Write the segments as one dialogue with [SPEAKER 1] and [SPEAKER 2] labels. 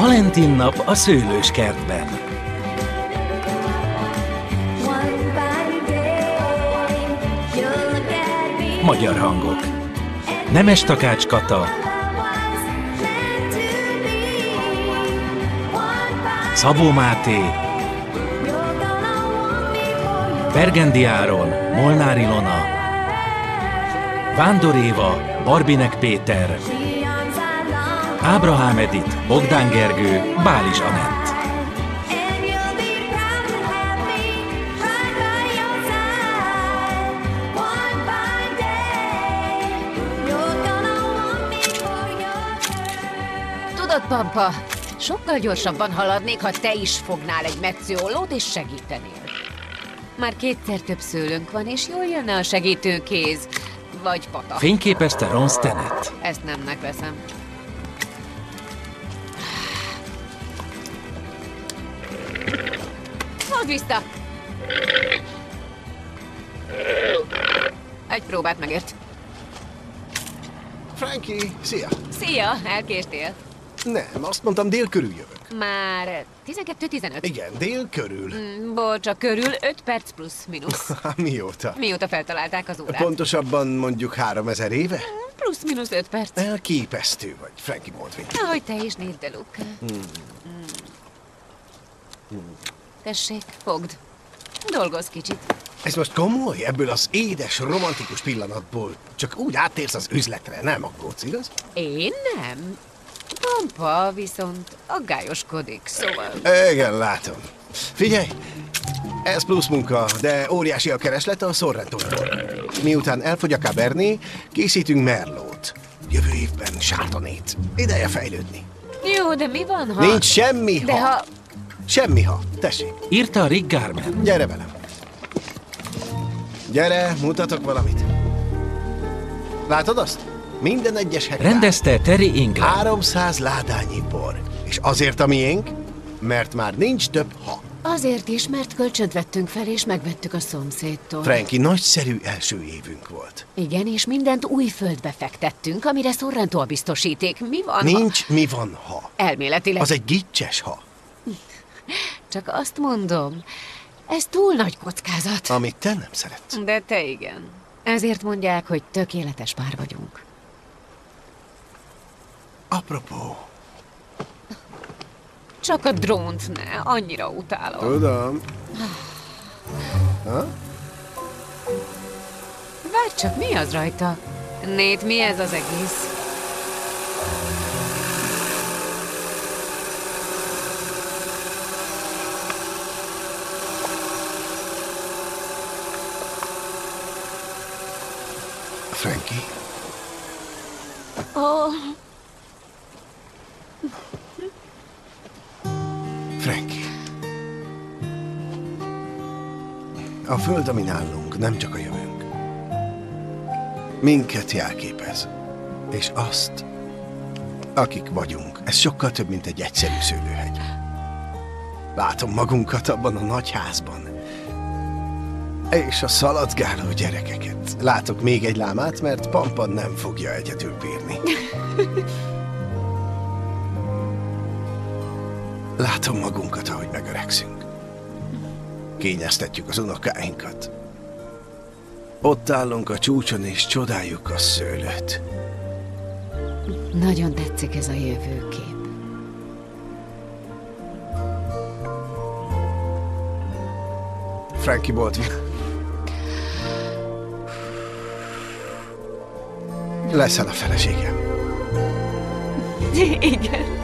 [SPEAKER 1] Valentin nap a szőlőskertben. Magyar hangok. Nemes Takács Kata, Szabó Máté, Bergendi Áron, Molnár Ilona, Vándor Éva, Barbinek Péter, Ábrahám Edit, Bogdán Gergő, Bális Anett.
[SPEAKER 2] Tudod, Pampa, sokkal gyorsabban haladnék, ha te is fognál egy metszőollót és segítenél. Már kétszer több szőlőnk van, és jól jönne a segítőkéz. Vagy pata.
[SPEAKER 1] Fényképezte Ron Stennett.
[SPEAKER 2] Ezt nem megveszem. Hozd vissza! Egy próbát megért.
[SPEAKER 3] Frankie, szia!
[SPEAKER 2] Szia, elkéstél.
[SPEAKER 3] Nem, azt mondtam, dél körül jövök.
[SPEAKER 2] Már 12-15.
[SPEAKER 3] Igen, dél körül.
[SPEAKER 2] Bocs, a körül 5 perc plusz mínusz.
[SPEAKER 3] Mióta?
[SPEAKER 2] Mióta feltalálták az órát.
[SPEAKER 3] Pontosabban mondjuk 3000 éve?
[SPEAKER 2] Plusz-mínusz 5 perc.
[SPEAKER 3] Elképesztő vagy, Frankie Baldwin.
[SPEAKER 2] Ahogy te is nézd, de Luke. Tessék, fogd. Dolgozz kicsit.
[SPEAKER 3] Ez most komoly? Ebből az édes, romantikus pillanatból csak úgy áttérsz az üzletre, nem aggódsz, igaz?
[SPEAKER 2] Én nem. Pampa viszont aggályoskodik, szóval...
[SPEAKER 3] Igen, látom. Figyelj, ez plusz munka, de óriási a kereslet a Sorrentótól. Miután elfogy a Cabernet, készítünk Merlot. Jövő évben Chardonnay-t. Ideje fejlődni.
[SPEAKER 2] Jó, de mi van, ha...
[SPEAKER 3] Nincs semmi
[SPEAKER 2] De ha...
[SPEAKER 3] Semmi ha. Tessék.
[SPEAKER 1] Írta Rick Garman.
[SPEAKER 3] Gyere velem. Gyere, mutatok valamit. Látod azt? Minden egyes hektár.
[SPEAKER 1] Rendezte Terry Ingram.
[SPEAKER 3] 300 ládányi bor. És azért a miénk, mert már nincs több ha.
[SPEAKER 2] Azért is, mert kölcsönt vettünk fel, és megvettük a szomszédtól.
[SPEAKER 3] Frankie, nagyszerű első évünk volt.
[SPEAKER 2] Igen, és mindent új földbe fektettünk, amire Sorrento a biztosíték. Mi van,
[SPEAKER 3] Nincs mi van ha.
[SPEAKER 2] Elméletileg.
[SPEAKER 3] Az egy gicses ha.
[SPEAKER 2] Csak azt mondom, ez túl nagy kockázat.
[SPEAKER 3] Amit te nem szeretsz.
[SPEAKER 2] De te igen. Ezért mondják, hogy tökéletes pár vagyunk.
[SPEAKER 3] Apropó.
[SPEAKER 2] Csak a drónt ne, annyira utálom.
[SPEAKER 3] Tudom. Ha?
[SPEAKER 2] Várj csak, mi az rajta? Nate, mi ez az egész?
[SPEAKER 3] Frankie.
[SPEAKER 2] Oh.
[SPEAKER 3] Frankie. A föld, amin állunk, nem csak a jövőnk. Minket jelképez. És azt, akik vagyunk, ez sokkal több, mint egy egyszerű szőlőhegy. Látom magunkat abban a nagy házban. És a szaladgáló gyerekeket. Látok még egy lámát, mert Pampa nem fogja egyedül bírni. Látom magunkat, ahogy megöregszünk. Kényeztetjük az unokáinkat. Ott állunk a csúcson, és csodáljuk a szőlőt.
[SPEAKER 2] Nagyon tetszik ez a jövőkép.
[SPEAKER 3] Frankie Baldwin. Leszel a feleségem.
[SPEAKER 2] Igen.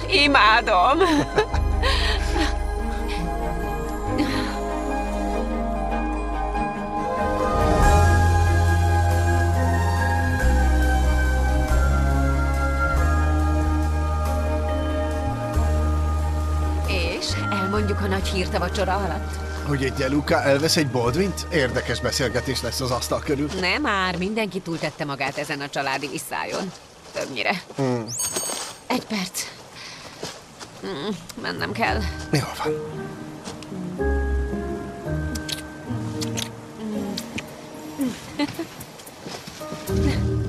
[SPEAKER 2] Imádom. És elmondjuk a nagy hírt a vacsora alatt?
[SPEAKER 3] Hogy egy Deluca elvesz egy Baldwint? Érdekes beszélgetés lesz az asztal körül.
[SPEAKER 2] Nem már, mindenki túltette magát ezen a családi visszájon. Többnyire. Egy perc. Mennem kell.
[SPEAKER 3] Jól van.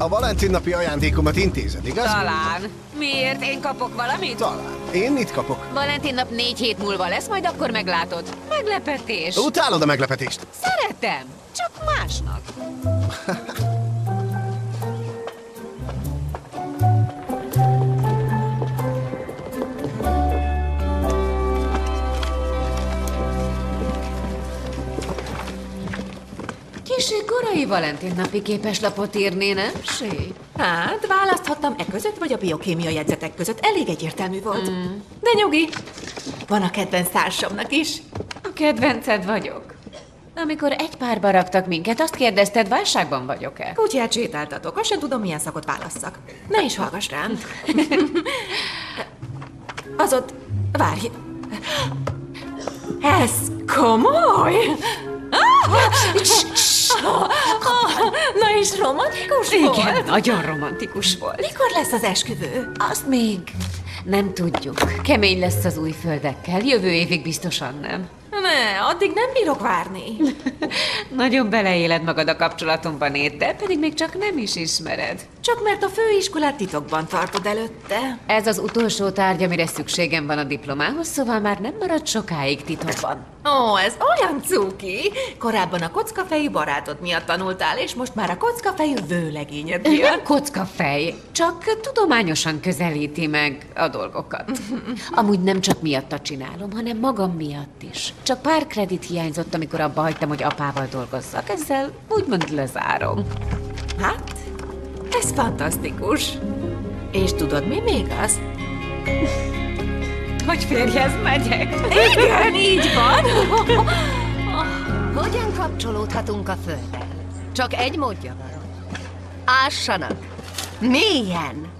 [SPEAKER 3] A Valentin napi ajándékomat intézed, igaz?
[SPEAKER 2] Talán. Miért? Én kapok valamit?
[SPEAKER 3] Talán. Én mit kapok?
[SPEAKER 2] Valentin nap 4 hét múlva lesz, majd akkor meglátod. Meglepetés.
[SPEAKER 3] Utálod a meglepetést.
[SPEAKER 2] Szeretem, csak másnak. Kissé korai Valentin napi képeslapot írni, nem? Sí.
[SPEAKER 4] Hát, választhattam e között, vagy a biokémia jegyzetek között. Elég egyértelmű volt. De nyugi, van a kedvenc társamnak is.
[SPEAKER 2] A kedvenced vagyok. Amikor egy párba raktak minket, azt kérdezted, válságban vagyok-e?
[SPEAKER 4] Kutyát sétáltatok, azt sem tudom, milyen szakot válasszak. Ne is hallgass rám. Az ott... Várj. Ez komoly? Na és romantikus volt?
[SPEAKER 2] Igen, nagyon romantikus volt.
[SPEAKER 4] Mikor lesz az esküvő?
[SPEAKER 2] Azt még nem tudjuk. Kemény lesz az új földekkel, jövő évig biztosan nem.
[SPEAKER 4] Ne, addig nem bírok várni.
[SPEAKER 2] Nagyon beleéled magad a kapcsolatunkban, te pedig még csak nem is ismered.
[SPEAKER 4] Csak mert a főiskolát titokban tartod előtte.
[SPEAKER 2] Ez az utolsó tárgy, amire szükségem van a diplomához, szóval már nem marad sokáig titokban.
[SPEAKER 4] Ó, ez olyan cuki! Korábban a kockafejű barátod miatt tanultál, és most már a kockafejű vőlegényed miatt.
[SPEAKER 2] Nem kockafej, csak tudományosan közelíti meg a dolgokat. Amúgy nem csak miatta csinálom, hanem magam miatt is. Csak pár kredit hiányzott, amikor abba hagytam, hogy apával dolgozzak. Ezzel úgymond lezárom.
[SPEAKER 4] Hát, ez fantasztikus. És tudod, mi még az?
[SPEAKER 2] Hogy férjhez megyek?
[SPEAKER 4] Igen, így van.
[SPEAKER 5] Hogyan kapcsolódhatunk a Földdel? Csak egy módja van. Ássanak. Mélyen.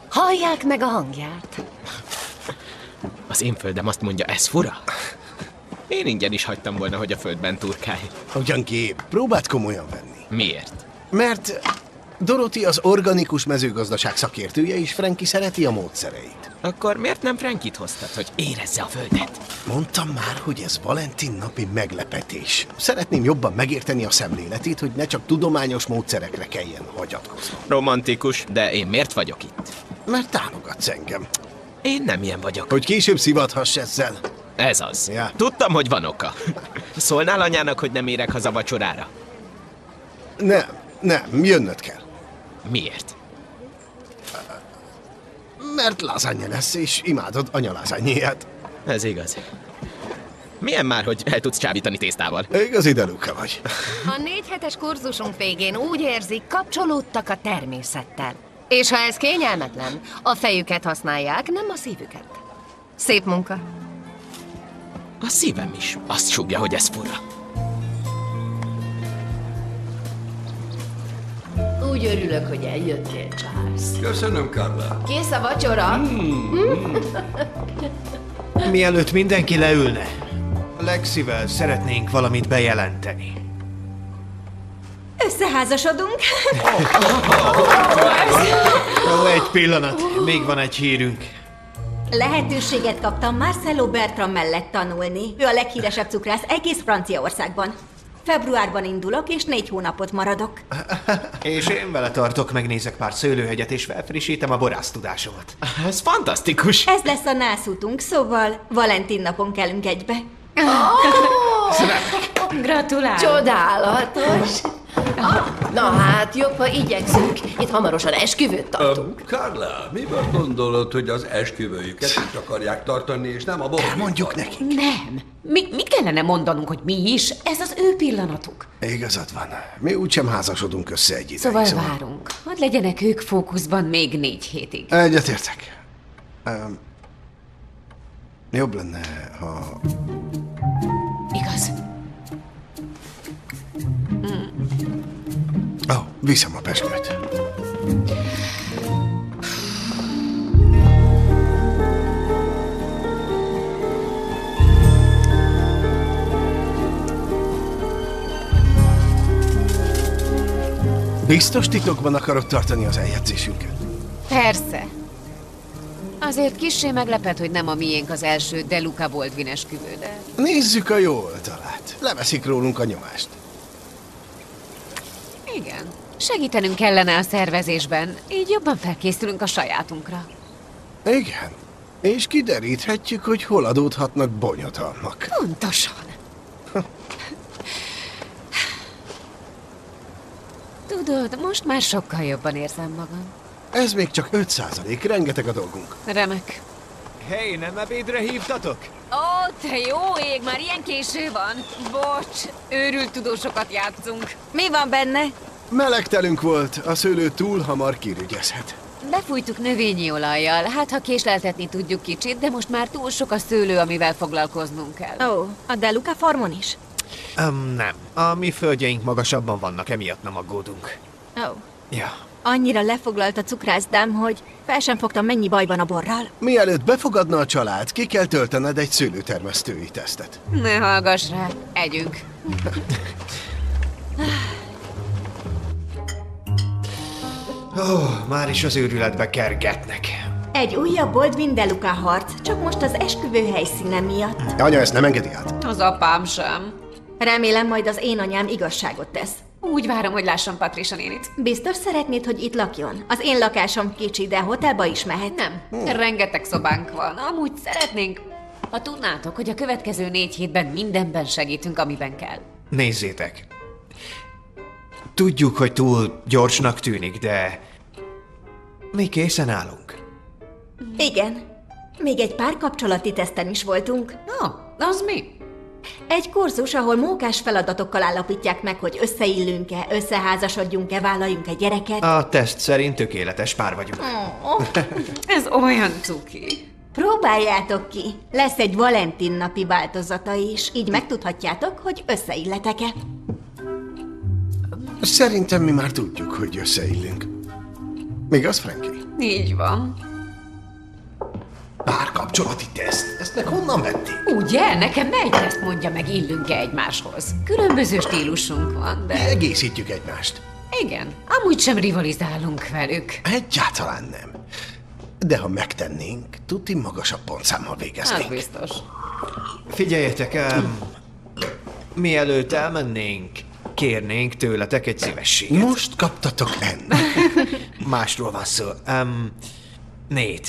[SPEAKER 5] Hallják meg a hangját.
[SPEAKER 6] Az én földem azt mondja, ez fura? Én ingyen is hagytam volna, hogy a földben turkálj.
[SPEAKER 3] Ugyan kép, próbáld komolyan venni.
[SPEAKER 6] Miért?
[SPEAKER 3] Mert Dorothy az organikus mezőgazdaság szakértője, és Frankie szereti a módszereit.
[SPEAKER 6] Akkor miért nem Frankit hoztad, hogy érezze a földet?
[SPEAKER 3] Mondtam már, hogy ez Valentin napi meglepetés. Szeretném jobban megérteni a szemléletét, hogy ne csak tudományos módszerekre kelljen hagyatkoznom.
[SPEAKER 6] Romantikus, de én miért vagyok itt?
[SPEAKER 3] Mert támogatsz engem.
[SPEAKER 6] Én nem ilyen vagyok.
[SPEAKER 3] Hogy később szivathass ezzel.
[SPEAKER 6] Ez az.
[SPEAKER 3] Ja.
[SPEAKER 6] Tudtam, hogy van oka. Szólnál anyának, hogy nem érek haza vacsorára?
[SPEAKER 3] Nem, jönnöd kell.
[SPEAKER 6] Miért?
[SPEAKER 3] Mert lazánye lesz, és imádod anya lazányéját.
[SPEAKER 6] Ez igaz. Milyen már, hogy el tudsz csábítani tésztával?
[SPEAKER 3] Igazi deluka vagy.
[SPEAKER 5] A 4 hetes kurzusunk végén úgy érzik, kapcsolódtak a természettel. És ha ez kényelmetlen, a fejüket használják, nem a szívüket. Szép munka.
[SPEAKER 6] A szívem is azt súgja, hogy ez fura.
[SPEAKER 7] Úgy örülök, hogy eljöttél, Charles.
[SPEAKER 8] Köszönöm, Carla.
[SPEAKER 7] Kész a vacsora?
[SPEAKER 9] Mielőtt mindenki leülne, Lexivel szeretnénk valamit bejelenteni.
[SPEAKER 4] Összeházasodunk.
[SPEAKER 9] Ó, egy pillanat, még van egy hírünk.
[SPEAKER 10] Lehetőséget kaptam Marcelo Bertram mellett tanulni. Ő a leghíresebb cukrász egész Franciaországban. Februárban indulok, és 4 hónapot maradok.
[SPEAKER 9] És én vele tartok, megnézek pár szőlőhegyet, és felfrissítem a borásztudásomat.
[SPEAKER 6] Ez fantasztikus!
[SPEAKER 10] Ez lesz a nászútunk, szóval Valentin napon kelünk egybe.
[SPEAKER 2] Gratulálok!
[SPEAKER 7] Csodálatos! Na hát, jobb, ha igyekszünk. Itt hamarosan esküvőt tartunk.
[SPEAKER 8] Carla, mivel gondolod, hogy az esküvőjüket itt akarják tartani, és nem a borbit?
[SPEAKER 3] Mondjuk neki.
[SPEAKER 2] Nem. Mi kellene mondanunk, hogy mi is? Ez az ő pillanatuk.
[SPEAKER 3] Igazad van. Mi úgysem házasodunk össze egy ideig.
[SPEAKER 2] Szóval várunk. Hadd legyenek ők fókuszban még 4 hétig.
[SPEAKER 3] Egyetértek. Jobb lenne, ha...
[SPEAKER 2] Igaz?
[SPEAKER 3] Viszem a pezsgőt. Biztos titokban akarod tartani az eljegyzésünket?
[SPEAKER 2] Persze. Azért kissé meglepett, hogy nem a miénk az első De Luca Baldwin esküvő, de...
[SPEAKER 3] Nézzük a jó oldalát. Leveszik rólunk a nyomást.
[SPEAKER 2] Igen. Segítenünk kellene a szervezésben, így jobban felkészülünk a sajátunkra.
[SPEAKER 3] Igen. És kideríthetjük, hogy hol adódhatnak bonyodalmak.
[SPEAKER 2] Pontosan. Tudod, most már sokkal jobban érzem magam.
[SPEAKER 3] Ez még csak 5%, rengeteg a dolgunk.
[SPEAKER 2] Remek.
[SPEAKER 9] Hey, nem ebédre hívtatok?
[SPEAKER 2] Ó, te jó ég, már ilyen késő van. Bocs, őrült tudósokat játszunk.
[SPEAKER 10] Mi van benne?
[SPEAKER 3] Melegtelünk volt, a szőlő túl hamar kirügyezhet.
[SPEAKER 2] Befújtuk növényi olajjal, hát ha késleltetni tudjuk kicsit, de most már túl sok a szőlő, amivel foglalkoznunk kell.
[SPEAKER 10] Ó, a De Luca farmon is?
[SPEAKER 9] Nem. A mi földjeink magasabban vannak, emiatt nem aggódunk.
[SPEAKER 10] Ó.
[SPEAKER 9] Ja.
[SPEAKER 10] Annyira lefoglalt a cukrászdám, hogy fel sem fogtam, mennyi baj van a borral.
[SPEAKER 3] Mielőtt befogadna a család, ki kell töltened egy szőlőtermesztői tesztet.
[SPEAKER 2] Ne hallgass rá, együnk.
[SPEAKER 9] Már is az őrületbe kergetnek.
[SPEAKER 10] Egy újabb Baldwin De Luca harc, csak most az esküvő helyszíne miatt.
[SPEAKER 3] Anya ezt nem engedi át.
[SPEAKER 2] Az apám sem.
[SPEAKER 10] Remélem majd az én anyám igazságot tesz.
[SPEAKER 2] Úgy várom, hogy lássam Patricia nénit.
[SPEAKER 10] Biztos szeretnéd, hogy itt lakjon? Az én lakásom kicsi, de hotelba is mehet.
[SPEAKER 2] Nem, rengeteg szobánk van. Amúgy szeretnénk, ha tudnátok, hogy a következő 4 hétben mindenben segítünk, amiben kell.
[SPEAKER 9] Nézzétek. Tudjuk, hogy túl gyorsnak tűnik, de mi készen állunk.
[SPEAKER 10] Igen. Még egy pár kapcsolati teszten is voltunk.
[SPEAKER 2] Az mi?
[SPEAKER 10] Egy kurzus, ahol mókás feladatokkal állapítják meg, hogy összeillünk-e, összeházasodjunk-e, vállaljunk-e gyereket.
[SPEAKER 9] A teszt szerint tökéletes pár vagyunk.
[SPEAKER 2] Ez olyan cuki.
[SPEAKER 10] Próbáljátok ki. Lesz egy Valentin napi változata is, így megtudhatjátok, hogy összeilletek-e.
[SPEAKER 3] Szerintem mi már tudjuk, hogy összeillünk. Igaz, Frankie?
[SPEAKER 2] Így van.
[SPEAKER 3] Párkapcsolati teszt? Ezt meg honnan vették?
[SPEAKER 2] Ugye? Nekem mely teszt mondja meg, illünk-e egymáshoz? Különböző stílusunk van, de...
[SPEAKER 3] Egészítjük egymást.
[SPEAKER 2] Igen, amúgy sem rivalizálunk velük.
[SPEAKER 3] Egyáltalán nem. De ha megtennénk, tuti magasabb pontszámmal végeznénk.
[SPEAKER 2] Az biztos.
[SPEAKER 9] Figyeljetek, mielőtt elmennénk, kérnénk tőletek egy szívességet.
[SPEAKER 3] Most kaptatok enni.
[SPEAKER 9] Másról van szó. Nate,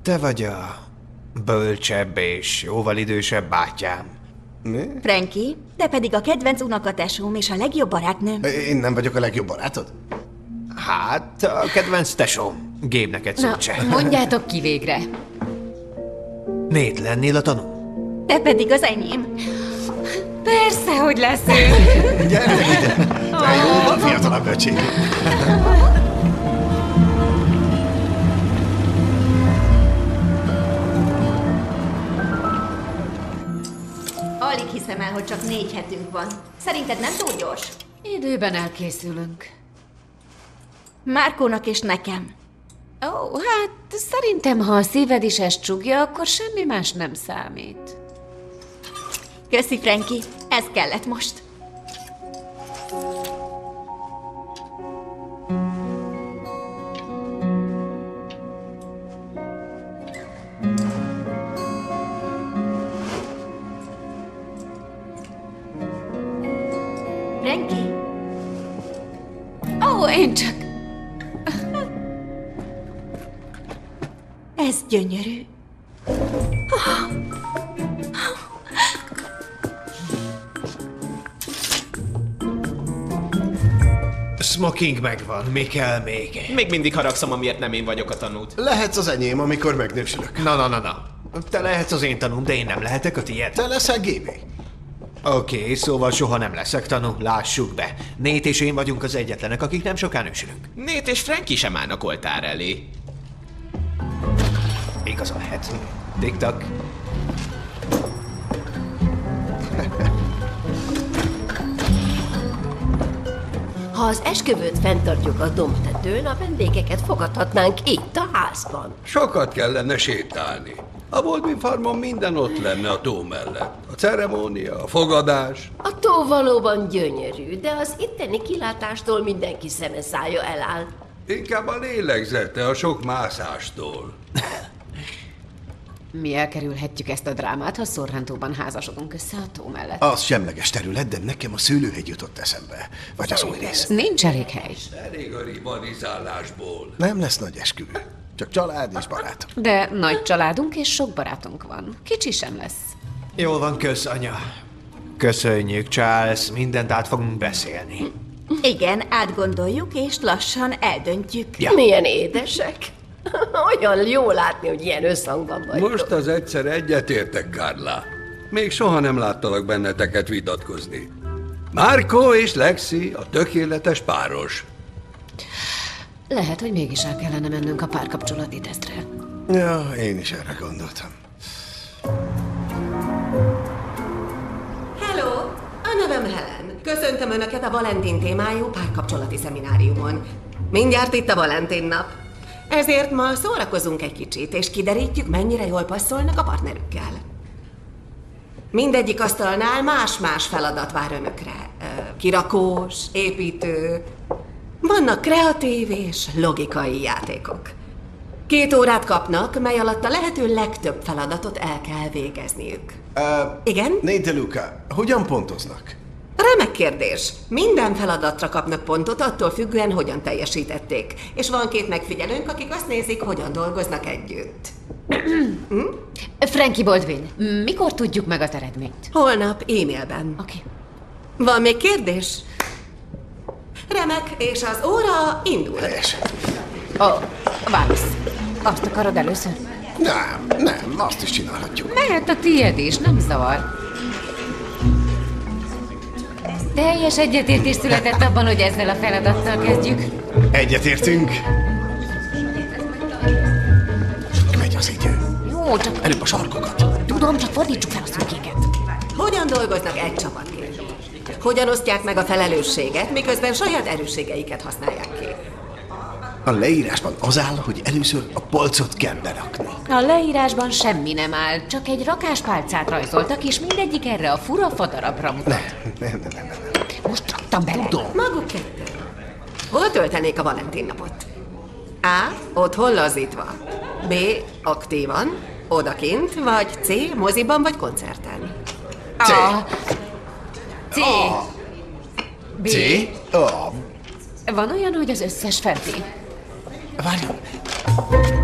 [SPEAKER 9] te vagy a bölcsebb és jóval idősebb bátyám.
[SPEAKER 3] Mi?
[SPEAKER 10] Frankie, te pedig a kedvenc unokatesóm és a legjobb barátnőm.
[SPEAKER 3] Én nem vagyok a legjobb barátod?
[SPEAKER 9] Hát, a kedvenc tesóm. Gabe neked
[SPEAKER 2] Na,
[SPEAKER 9] szót se.
[SPEAKER 2] mondjátok ki végre.
[SPEAKER 9] Nate, lennél a tanú?
[SPEAKER 10] Te pedig az enyém.
[SPEAKER 2] Persze, hogy leszünk.
[SPEAKER 3] Gyere ide! Te jóval fiatalabb öcsém.
[SPEAKER 10] Alig hiszem el, hogy csak 4 hetünk van. Szerinted nem túl gyors?
[SPEAKER 2] Időben elkészülünk.
[SPEAKER 10] Márkónak és nekem.
[SPEAKER 2] Ó, hát szerintem, ha a szíved is ezt csugja, akkor semmi más nem számít.
[SPEAKER 10] Köszi, Frankie. Ez kellett most. Frankie?
[SPEAKER 2] Ó, én csak...
[SPEAKER 10] Ez gyönyörű.
[SPEAKER 9] Smoking megvan, mi kell még?
[SPEAKER 6] Még mindig haragszom, amiért nem én vagyok a tanút.
[SPEAKER 3] Lehetsz az enyém, amikor megnősülök.
[SPEAKER 9] Na. Te lehetsz az én tanúm, de én nem lehetek a tiéd.
[SPEAKER 3] Te leszel Gaby.
[SPEAKER 9] Oké, szóval soha nem leszek tanú, lássuk be. Nate és én vagyunk az egyetlenek, akik nem soká nősülünk.
[SPEAKER 6] Nate és Frankie sem állnak oltár elé.
[SPEAKER 9] Igazad lehet. Tik-tak.
[SPEAKER 7] Ha az esküvőt fenntartjuk a dombtetőn, a vendégeket fogadhatnánk itt a házban.
[SPEAKER 8] Sokat kellene sétálni. A Baldwin farmon minden ott lenne a tó mellett. A ceremónia, a fogadás.
[SPEAKER 7] A tó valóban gyönyörű, de az itteni kilátástól mindenki szeme szája eláll.
[SPEAKER 8] Inkább a lélegzete a sok mászástól.
[SPEAKER 2] Mi elkerülhetjük ezt a drámát, ha Sorrentóban házasodunk össze a tó mellett.
[SPEAKER 3] Az semleges terület, de nekem a szőlőhegy jutott eszembe. Vagy az új rész.
[SPEAKER 2] Nincs elég hely.
[SPEAKER 8] Elég a rivalizálásból.
[SPEAKER 3] Nem lesz nagy esküvő. Csak család és barátok.
[SPEAKER 2] De nagy családunk és sok barátunk van. Kicsi sem lesz.
[SPEAKER 9] Jól van, kösz, anya. Köszönjük, Charles, mindent át fogunk beszélni.
[SPEAKER 10] Igen, átgondoljuk, és lassan eldöntjük.
[SPEAKER 9] Ja.
[SPEAKER 7] Milyen édesek. Olyan jó látni, hogy ilyen összhangban vagytok.
[SPEAKER 8] Most az egyszer egyetértek, Carla. Még soha nem láttalak benneteket vitatkozni. Marco és Lexi a tökéletes páros.
[SPEAKER 2] Lehet, hogy mégis el kellene mennünk a párkapcsolati tesztre.
[SPEAKER 3] Ja, én is erre gondoltam.
[SPEAKER 7] Hello! A nevem Helen. Köszöntöm Önöket a Valentin témájú párkapcsolati szemináriumon. Mindjárt itt a Valentin nap. Ezért ma szórakozunk egy kicsit, és kiderítjük, mennyire jól passzolnak a partnerükkel. Mindegyik asztalnál más-más feladat vár Önökre. Kirakós, építő... Vannak kreatív és logikai játékok. 2 órát kapnak, mely alatt a lehető legtöbb feladatot el kell végezniük. Igen?
[SPEAKER 3] Nate DeLuca, hogyan pontoznak?
[SPEAKER 7] Remek kérdés. Minden feladatra kapnak pontot, attól függően, hogyan teljesítették. És van 2 megfigyelőnk, akik azt nézik, hogyan dolgoznak együtt.
[SPEAKER 2] Frankie Baldwin, mikor tudjuk meg az eredményt?
[SPEAKER 7] Holnap e-mailben.
[SPEAKER 2] Oké.
[SPEAKER 7] Van még kérdés? Remek, és az óra indul.
[SPEAKER 3] Helyes.
[SPEAKER 2] Válasz. Azt akarod először?
[SPEAKER 3] Nem, azt is csinálhatjuk.
[SPEAKER 2] Mehet a tiéd is, nem zavar. Teljes egyetértés született abban, hogy ezzel a feladattal kezdjük.
[SPEAKER 3] Egyetértünk. Megy az idő.
[SPEAKER 2] Jó, csak
[SPEAKER 3] Előbb a sarkokat.
[SPEAKER 2] tudom, csak fordítsuk fel a szürkéket.
[SPEAKER 7] Hogyan dolgoznak egy csapatként? Hogyan osztják meg a felelősséget, miközben saját erősségeiket használják ki?
[SPEAKER 3] A leírásban az áll, hogy először a polcot kell berakni.
[SPEAKER 2] A leírásban semmi nem áll, csak egy rakáspálcát rajzoltak, és mindegyik erre a fura fadarabra mutat.
[SPEAKER 3] Nem.
[SPEAKER 2] Most raktam bele.
[SPEAKER 7] Maguk ketten. Hol töltenék a Valentin napot? A. Otthon lazítva. B. Aktívan. Odakint. Vagy C. Moziban vagy koncerten.
[SPEAKER 3] C.
[SPEAKER 2] C. B.
[SPEAKER 3] C.
[SPEAKER 2] Van olyan, hogy az összes fenti.
[SPEAKER 3] Várjon.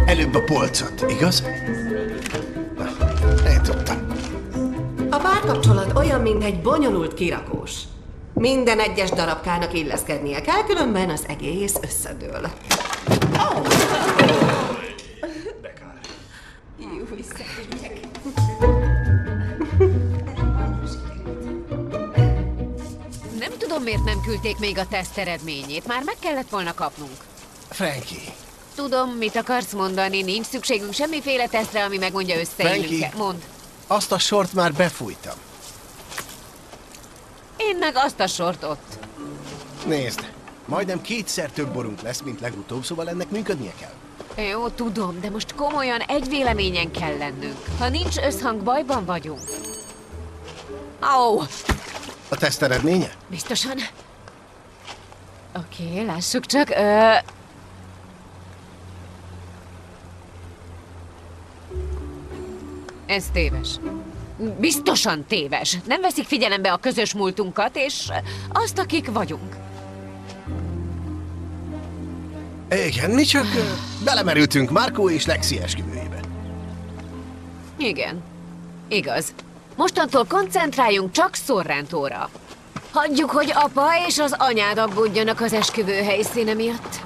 [SPEAKER 3] Előbb a polcot, igaz? Na, én tudtam.
[SPEAKER 7] A párkapcsolat olyan, mint egy bonyolult kirakós. Minden egyes darabkának illeszkednie kell, különben az egész összedől.
[SPEAKER 2] Nem tudom, miért nem küldték még a teszt eredményét. Már meg kellett volna kapnunk.
[SPEAKER 3] Frankie.
[SPEAKER 2] Tudom, mit akarsz mondani. Nincs szükségünk semmiféle tesztre, ami megmondja összeillünk.
[SPEAKER 3] Frankie.
[SPEAKER 2] Mondd.
[SPEAKER 3] Azt a sort már befújtam.
[SPEAKER 2] Én meg azt a sort ott.
[SPEAKER 3] Nézd, majdnem 2-szer több borunk lesz, mint legutóbb, szóval ennek működnie kell.
[SPEAKER 2] Jó, tudom, de most komolyan egy véleményen kell lennünk. Ha nincs összhang, bajban vagyunk. Au!
[SPEAKER 3] A teszt eredménye?
[SPEAKER 2] Biztosan? Oké, lássuk csak. Ez téves. Biztosan téves. Nem veszik figyelembe a közös múltunkat, és azt, akik vagyunk.
[SPEAKER 3] Igen, mi csak belemerültünk Marco és Lexi esküvőjébe.
[SPEAKER 2] Igen, igaz. Mostantól koncentráljunk csak Sorrentóra. Hagyjuk, hogy apa és az anyád aggódjanak az esküvő helyszíne miatt.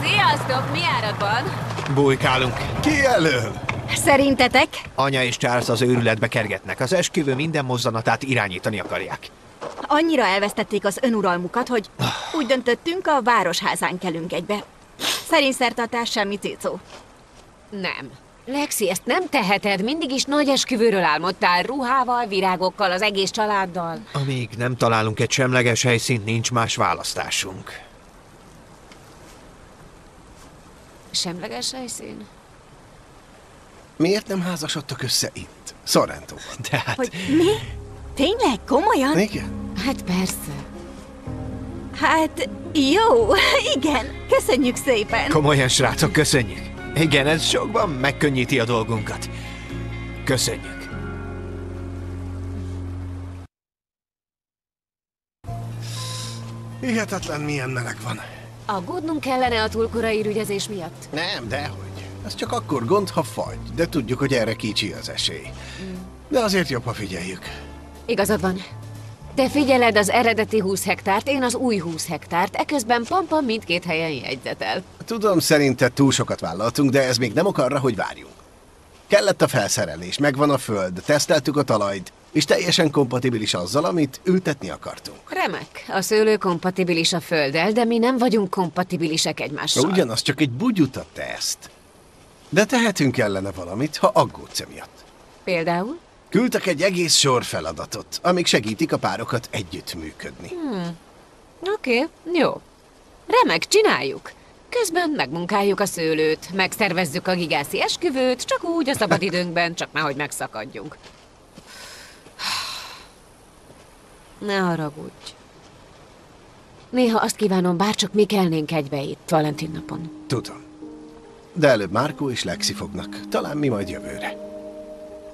[SPEAKER 2] Sziasztok, mi áradban?
[SPEAKER 9] Bujkálunk.
[SPEAKER 3] Ki jelöl?
[SPEAKER 10] Szerintetek?
[SPEAKER 9] Anya és Charles az őrületbe kergetnek. Az esküvő minden mozzanatát irányítani akarják.
[SPEAKER 10] Annyira elvesztették az önuralmukat, hogy úgy döntöttünk, a városházán kelünk egybe. Szerényszertartás semmi cécó.
[SPEAKER 2] Nem. Lexi, ezt nem teheted. Mindig is nagy esküvőről álmodtál. Ruhával, virágokkal, az egész családdal.
[SPEAKER 9] Amíg nem találunk egy semleges helyszínt, nincs más választásunk.
[SPEAKER 2] Semleges helyszín?
[SPEAKER 3] Miért nem házasodtak össze itt, Sorrentóban?
[SPEAKER 9] Tehát...
[SPEAKER 10] Hogy mi? Tényleg? Komolyan?
[SPEAKER 3] Igen.
[SPEAKER 2] Hát persze.
[SPEAKER 10] Hát, jó, igen. Köszönjük szépen.
[SPEAKER 9] Komolyan, srácok, köszönjük. Igen, ez sokban megkönnyíti a dolgunkat. Köszönjük.
[SPEAKER 3] Hihetetlen, milyen meleg van.
[SPEAKER 2] Aggódnunk kellene a túl korai rügyezés miatt?
[SPEAKER 3] Nem, dehogy. Ez csak akkor gond, ha fagy, de tudjuk, hogy erre kicsi az esély. De azért jobb, ha figyeljük.
[SPEAKER 2] Igazad van. Te figyeled az eredeti 20 hektárt, én az új 20 hektárt, eközben Pampa mindkét helyen jegyzetel.
[SPEAKER 3] Tudom, szerinted túl sokat vállaltunk, de ez még nem ok arra, hogy várjunk. Kellett a felszerelés, megvan a föld, teszteltük a talajt, és teljesen kompatibilis azzal, amit ültetni akartunk.
[SPEAKER 2] Remek. A szőlő kompatibilis a földdel, de mi nem vagyunk kompatibilisek egymással.
[SPEAKER 3] Ugyanaz, csak egy bugyuta teszt. De tehetünk ellene valamit, ha aggódsz emiatt.
[SPEAKER 2] Például?
[SPEAKER 3] Küldtek egy egész sor feladatot, amik segítik a párokat együttműködni.
[SPEAKER 2] Oké, jó. Remek, csináljuk. Közben megmunkáljuk a szőlőt, megszervezzük a gigászi esküvőt, csak úgy a szabadidőnkben, csak nehogy megszakadjunk. Ne haragudj. Néha azt kívánom, bárcsak mi kelnénk egybe itt Valentin napon.
[SPEAKER 3] Tudom. De előbb Marco és Lexi fognak. Talán mi majd jövőre.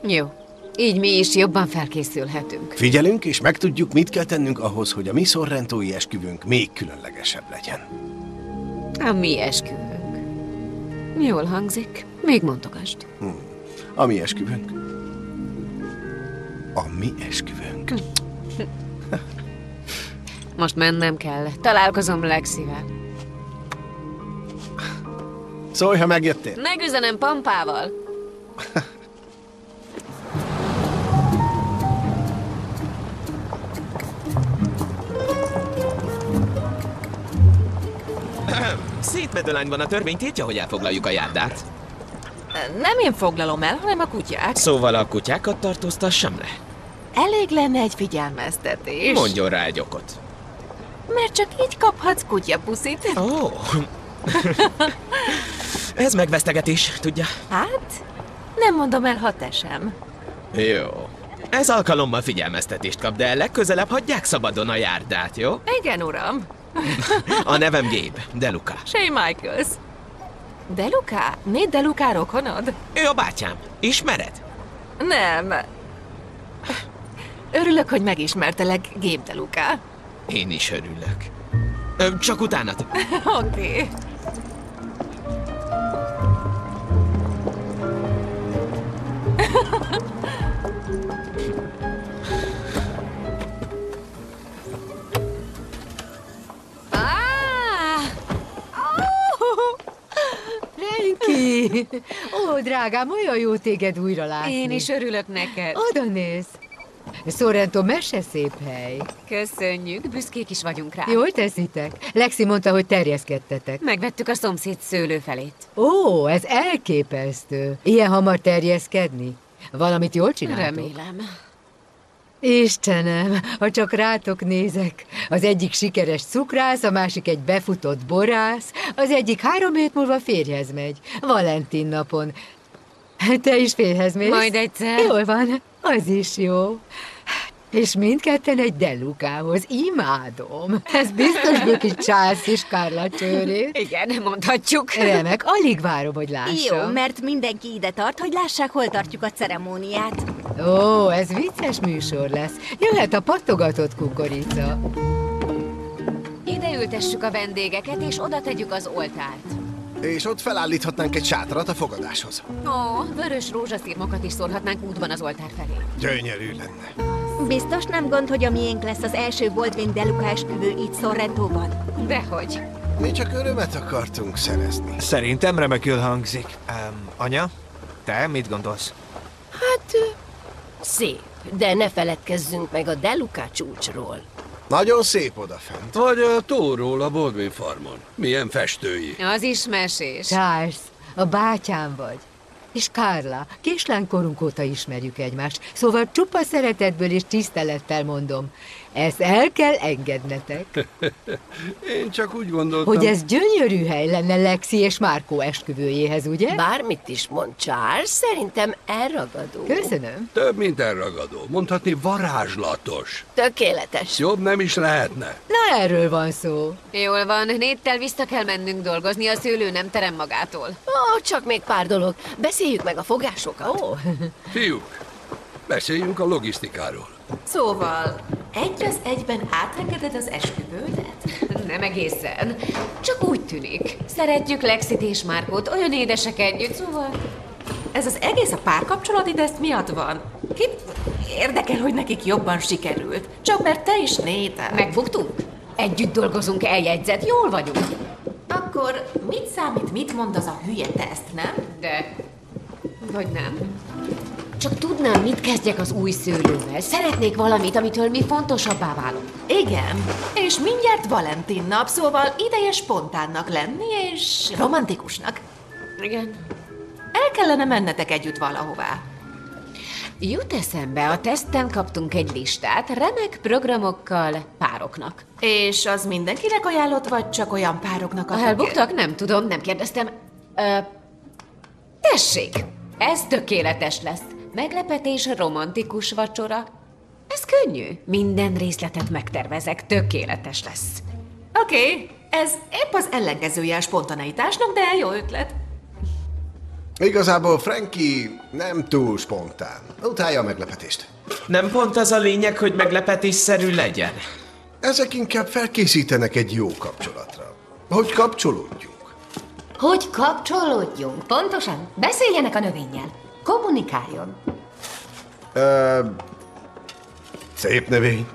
[SPEAKER 2] Jó. Így mi is jobban felkészülhetünk.
[SPEAKER 3] Figyelünk, és megtudjuk, mit kell tennünk ahhoz, hogy a mi sorrentói esküvőnk még különlegesebb legyen.
[SPEAKER 2] A mi esküvőnk. Jól hangzik. Még mondogasd.
[SPEAKER 3] A mi esküvőnk. A mi esküvőnk.
[SPEAKER 2] Most mennem kell. Találkozom Lexivel.
[SPEAKER 3] Szólj, ha megjöttél.
[SPEAKER 2] Megüzenem Pampával.
[SPEAKER 6] Szétmedőlányban a törvény tiltja, hogy elfoglaljuk a járdát.
[SPEAKER 4] Nem én foglalom el, hanem a kutyák.
[SPEAKER 6] Szóval a kutyákat tartóztassam le?
[SPEAKER 4] Elég lenne egy figyelmeztetés.
[SPEAKER 6] Mondjon rá egy okot.
[SPEAKER 4] Mert csak így kaphatsz kutyapuszit.
[SPEAKER 6] Ó. Ez megvesztegetés, tudja?
[SPEAKER 4] Hát, nem mondom el, ha te sem.
[SPEAKER 6] Jó. Ez alkalommal figyelmeztetést kap, de legközelebb hagyják szabadon a járdát, jó?
[SPEAKER 4] Igen, uram.
[SPEAKER 6] A nevem Gabe, DeLuca.
[SPEAKER 4] Shay Michaels. DeLuca? Nate DeLuca rokonod?
[SPEAKER 6] Ő a bátyám. Ismered?
[SPEAKER 4] Nem. Örülök, hogy megismertelek, Gabe DeLuca.
[SPEAKER 6] Én is örülök. Csak utánad.
[SPEAKER 4] Oké.
[SPEAKER 11] Frankie! Ó, drágám, olyan jó téged újra látni.
[SPEAKER 2] Én is örülök neked.
[SPEAKER 11] Oda néz. Sorrento mese szép hely.
[SPEAKER 2] Köszönjük, büszkék is vagyunk rá.
[SPEAKER 11] Jól teszitek. Lexi mondta, hogy terjeszkedtetek.
[SPEAKER 2] Megvettük a szomszéd szőlőfelét.
[SPEAKER 11] Ó, ez elképesztő. Ilyen hamar terjeszkedni? Valamit jól csináltok?
[SPEAKER 2] Remélem.
[SPEAKER 11] Istenem, ha csak rátok nézek. Az egyik sikeres cukrász, a másik egy befutott borász, az egyik 3 hét múlva férjhez megy. Valentin napon. Te is férjhez mész?
[SPEAKER 2] Majd egyszer.
[SPEAKER 11] Jól van, az is jó. És mindketten egy DeLucához. Imádom. Ez biztos Böki Charles és Carla csőrét.
[SPEAKER 2] Igen, mondhatjuk.
[SPEAKER 11] Remek, alig várom, hogy lássam.
[SPEAKER 10] Jó, mert mindenki ide tart, hogy lássák, hol tartjuk a ceremóniát.
[SPEAKER 11] Ó, ez vicces műsor lesz. Jöhet a pattogatott kukorica.
[SPEAKER 2] Ide ültessük a vendégeket, és oda tegyük az oltárt.
[SPEAKER 3] És ott felállíthatnánk egy sátrat a fogadáshoz.
[SPEAKER 2] Ó, vörös rózsaszírmokat is szórhatnánk útban az oltár felé.
[SPEAKER 3] Gyönyörű lenne.
[SPEAKER 10] Biztos nem gond, hogy a miénk lesz az első Baldwin DeLuca esküvő itt Sorrentóban?
[SPEAKER 2] Dehogy.
[SPEAKER 3] Mi csak örömet akartunk szerezni.
[SPEAKER 9] Szerintem remekül hangzik. Anya, te mit gondolsz?
[SPEAKER 5] Hát, szép, de ne feledkezzünk meg a DeLuca csúcsról.
[SPEAKER 3] Nagyon szép odafent.
[SPEAKER 8] Vagy a tóról a Baldwin farmon. Milyen festői.
[SPEAKER 2] Az is mesés.
[SPEAKER 11] Charles, a bátyám vagy. És Carla, késlánkorunk óta ismerjük egymást, szóval csupa szeretetből és tisztelettel mondom. Ezt el kell engednetek.
[SPEAKER 8] Én csak úgy gondoltam...
[SPEAKER 11] Hogy ez gyönyörű hely lenne Lexi és Marco esküvőjéhez, ugye?
[SPEAKER 5] Bármit is mond Charles, szerintem elragadó.
[SPEAKER 11] Köszönöm.
[SPEAKER 8] Több, mint elragadó. Mondhatni varázslatos.
[SPEAKER 5] Tökéletes.
[SPEAKER 8] Jobb nem is lehetne.
[SPEAKER 11] Na, erről van szó.
[SPEAKER 2] Jól van, Néttel vissza kell mennünk dolgozni, a szőlő nem terem magától.
[SPEAKER 5] Csak még pár dolog. Beszéljük meg a fogásokat.
[SPEAKER 8] Fiúk, beszéljünk a logisztikáról.
[SPEAKER 4] Szóval, egy az egyben átengeded az esküvődet?
[SPEAKER 2] Nem egészen. Csak úgy tűnik. Szeretjük Lexit és Marcót, olyan édesek együtt, szóval...
[SPEAKER 4] Ez az egész a párkapcsolat ide ezt miatt van? Érdekel, hogy nekik jobban sikerült. Csak mert te is Nathan.
[SPEAKER 2] Megbuktunk? Együtt dolgozunk, eljegyzett, jól vagyunk.
[SPEAKER 4] Akkor mit számít, mit mond az a hülye teszt, nem?
[SPEAKER 2] De... Vagy nem? Csak tudnám, mit kezdjek az új szőlővel. Szeretnék valamit, amitől mi fontosabbá válunk.
[SPEAKER 4] Igen, és mindjárt Valentin nap, szóval ideje spontánnak lenni, és romantikusnak.
[SPEAKER 2] Igen.
[SPEAKER 4] El kellene mennetek együtt valahová.
[SPEAKER 2] Jut eszembe, a teszten kaptunk egy listát remek programokkal pároknak.
[SPEAKER 4] És az mindenkinek ajánlott, vagy csak olyan pároknak, akik...
[SPEAKER 2] Elbuktak? Nem tudom, nem kérdeztem. Tessék, ez tökéletes lesz. Meglepetés, romantikus vacsora. Ez könnyű. Minden részletet megtervezek, tökéletes lesz.
[SPEAKER 4] Oké, ez épp az ellenkezője a spontaneitásnak, de jó ötlet.
[SPEAKER 3] Igazából Frankie nem túl spontán. Utálja a meglepetést.
[SPEAKER 6] Nem pont az a lényeg, hogy meglepetésszerű legyen?
[SPEAKER 3] Ezek inkább felkészítenek egy jó kapcsolatra. Hogy kapcsolódjunk.
[SPEAKER 5] Hogy kapcsolódjunk? Pontosan. Beszéljenek a növényel. Kommunikáljon.
[SPEAKER 3] Szép növény.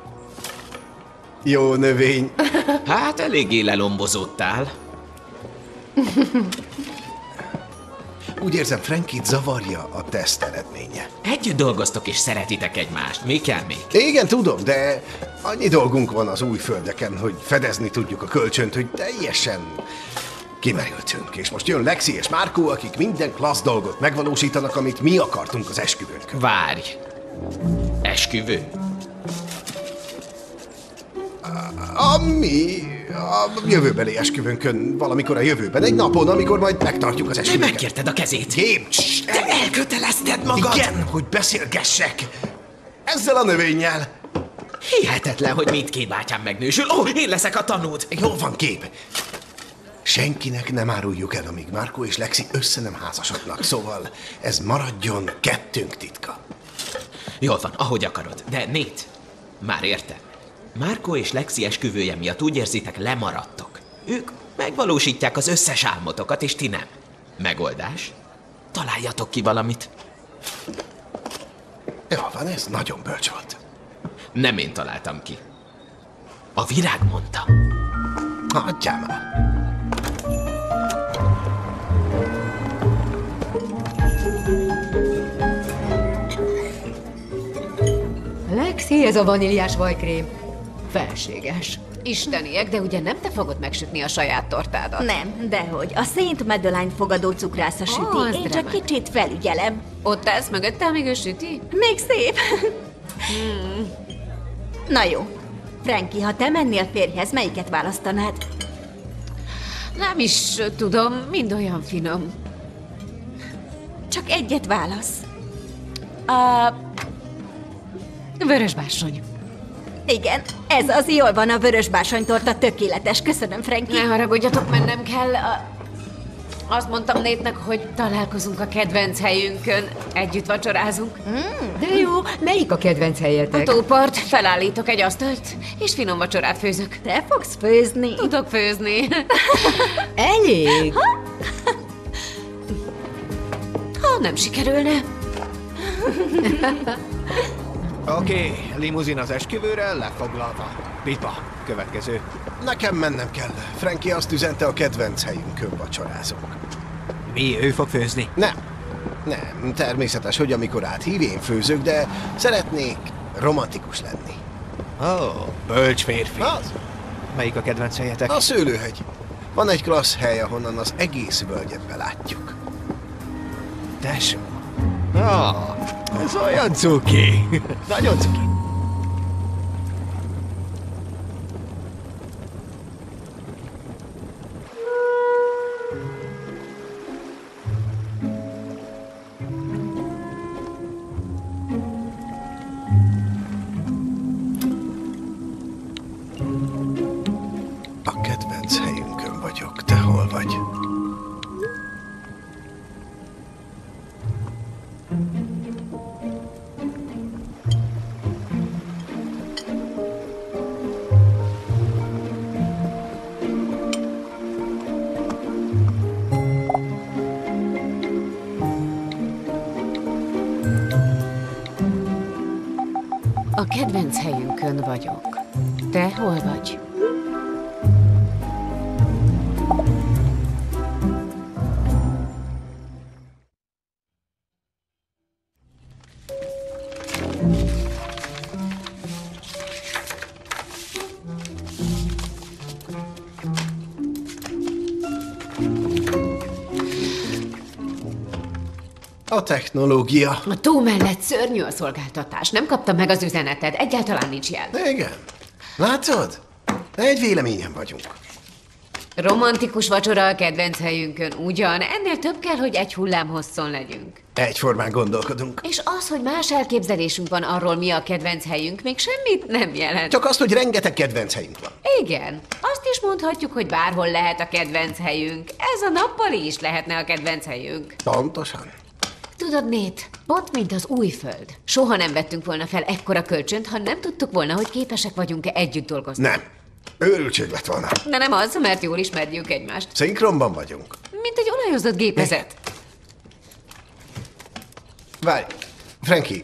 [SPEAKER 3] Jó növény.
[SPEAKER 6] Hát eléggé lelombozódtál.
[SPEAKER 3] Úgy érzem, Frankit zavarja a teszt eredménye.
[SPEAKER 6] Együtt dolgoztok és szeretitek egymást. Mi kell még?
[SPEAKER 3] Igen, tudom, de annyi dolgunk van az új földeken, hogy fedezni tudjuk a kölcsönt, hogy teljesen kimerültünk. És most jön Lexi és Marco, akik minden klassz dolgot megvalósítanak, amit mi akartunk az esküvőnkön.
[SPEAKER 6] Várj! Esküvő?
[SPEAKER 3] A jövőbeli esküvőnkön, valamikor a jövőben, egy napon, amikor majd megtartjuk az esküvőnket.
[SPEAKER 6] Te megkérted a kezét.
[SPEAKER 3] Gép,
[SPEAKER 6] te elkötelezted magad.
[SPEAKER 3] Igen, hogy beszélgessek. Ezzel a növényel.
[SPEAKER 6] Hihetetlen, hogy mindkét bátyám megnősül. Én leszek a tanúd.
[SPEAKER 3] Jól van, Kép. Senkinek nem áruljuk el, amíg Marco és Lexi össze nem házasodnak, szóval ez maradjon kettőnk titka.
[SPEAKER 6] Jól van, ahogy akarod. De Nate, már értem. Marco és Lexi esküvője miatt úgy érzitek, lemaradtok. Ők megvalósítják az összes álmotokat, és ti nem. Megoldás? Találjatok ki valamit.
[SPEAKER 3] Jó van, ez nagyon bölcs volt.
[SPEAKER 6] Nem én találtam ki. A virág mondta.
[SPEAKER 3] Hagyjál már.
[SPEAKER 11] Lexi, ez a vaníliás vajkrém. Felséges.
[SPEAKER 2] Isteniek, de ugye nem te fogod megsütni a saját tortádat?
[SPEAKER 10] Nem, dehogy. A Saint Madeleine fogadó cukrásza süti, én csak kicsit felügyelem.
[SPEAKER 2] Ott állsz mögöttel, még ő süti?
[SPEAKER 10] Még szép. Na jó. Frankie, ha te mennél férjhez, melyiket választanád?
[SPEAKER 2] Nem is tudom, mind olyan finom.
[SPEAKER 10] Csak egyet válasz.
[SPEAKER 2] A vörösbársony.
[SPEAKER 10] Igen, ez az, jól van, a vörösbársonytorta tökéletes. Köszönöm, Frankie.
[SPEAKER 2] Ne haragudjatok, mennem kell. Azt mondtam Nate-nek, hogy találkozunk a kedvenc helyünkön, együtt vacsorázunk.
[SPEAKER 11] De jó, melyik a kedvenc helyetek?
[SPEAKER 2] A tópart, felállítok egy asztalt, és finom vacsorát főzök.
[SPEAKER 10] Te fogsz főzni?
[SPEAKER 2] Tudok főzni.
[SPEAKER 11] Elég.
[SPEAKER 2] Ha nem sikerülne.
[SPEAKER 9] Oké, limuzin az esküvőre, lefoglalva. Pipa, következő.
[SPEAKER 3] Nekem mennem kell. Frankie azt üzente, a kedvenc helyünkön vacsorázunk.
[SPEAKER 9] Mi, ő fog főzni?
[SPEAKER 3] Nem, természetes, hogy amikor áthív, én főzök, de szeretnék romantikus lenni.
[SPEAKER 9] Bölcs férfi.
[SPEAKER 3] Az?
[SPEAKER 9] Melyik a kedvenc helyetek?
[SPEAKER 3] A szőlőhegy. Van egy klassz hely, ahonnan az egész völgyet belátjuk.
[SPEAKER 9] Tesó. Ez olyan cuki. Nagyon cuki.
[SPEAKER 2] A kedvenc helyünkön vagyok. Te hol vagy?
[SPEAKER 3] A technológia.
[SPEAKER 2] A tó mellett szörnyű a szolgáltatás. Nem kaptam meg az üzeneted. Egyáltalán nincs jel.
[SPEAKER 3] Igen. Látod? Egy véleményen vagyunk.
[SPEAKER 2] Romantikus vacsora a kedvenc helyünkön, ugyan. Ennél több kell, hogy egy hullám hosszon legyünk.
[SPEAKER 3] Egyformán gondolkodunk.
[SPEAKER 2] És az, hogy más elképzelésünk van arról, mi a kedvenc helyünk, még semmit nem jelent.
[SPEAKER 3] Csak azt, hogy rengeteg kedvenc helyünk van.
[SPEAKER 2] Igen. Azt is mondhatjuk, hogy bárhol lehet a kedvenc helyünk. Ez a nappali is lehetne a kedvenc helyünk.
[SPEAKER 3] Pontosan.
[SPEAKER 2] Tudod, Nate, pont mint az új föld. Soha nem vettünk volna fel ekkora kölcsönt, ha nem tudtuk volna, hogy képesek vagyunk-e együtt dolgozni.
[SPEAKER 3] Nem. Őrültség lett volna.
[SPEAKER 2] De nem az, mert jól ismerjük egymást.
[SPEAKER 3] Szinkronban vagyunk.
[SPEAKER 2] Mint egy olajozott gépezet.
[SPEAKER 3] Várj, Frankie,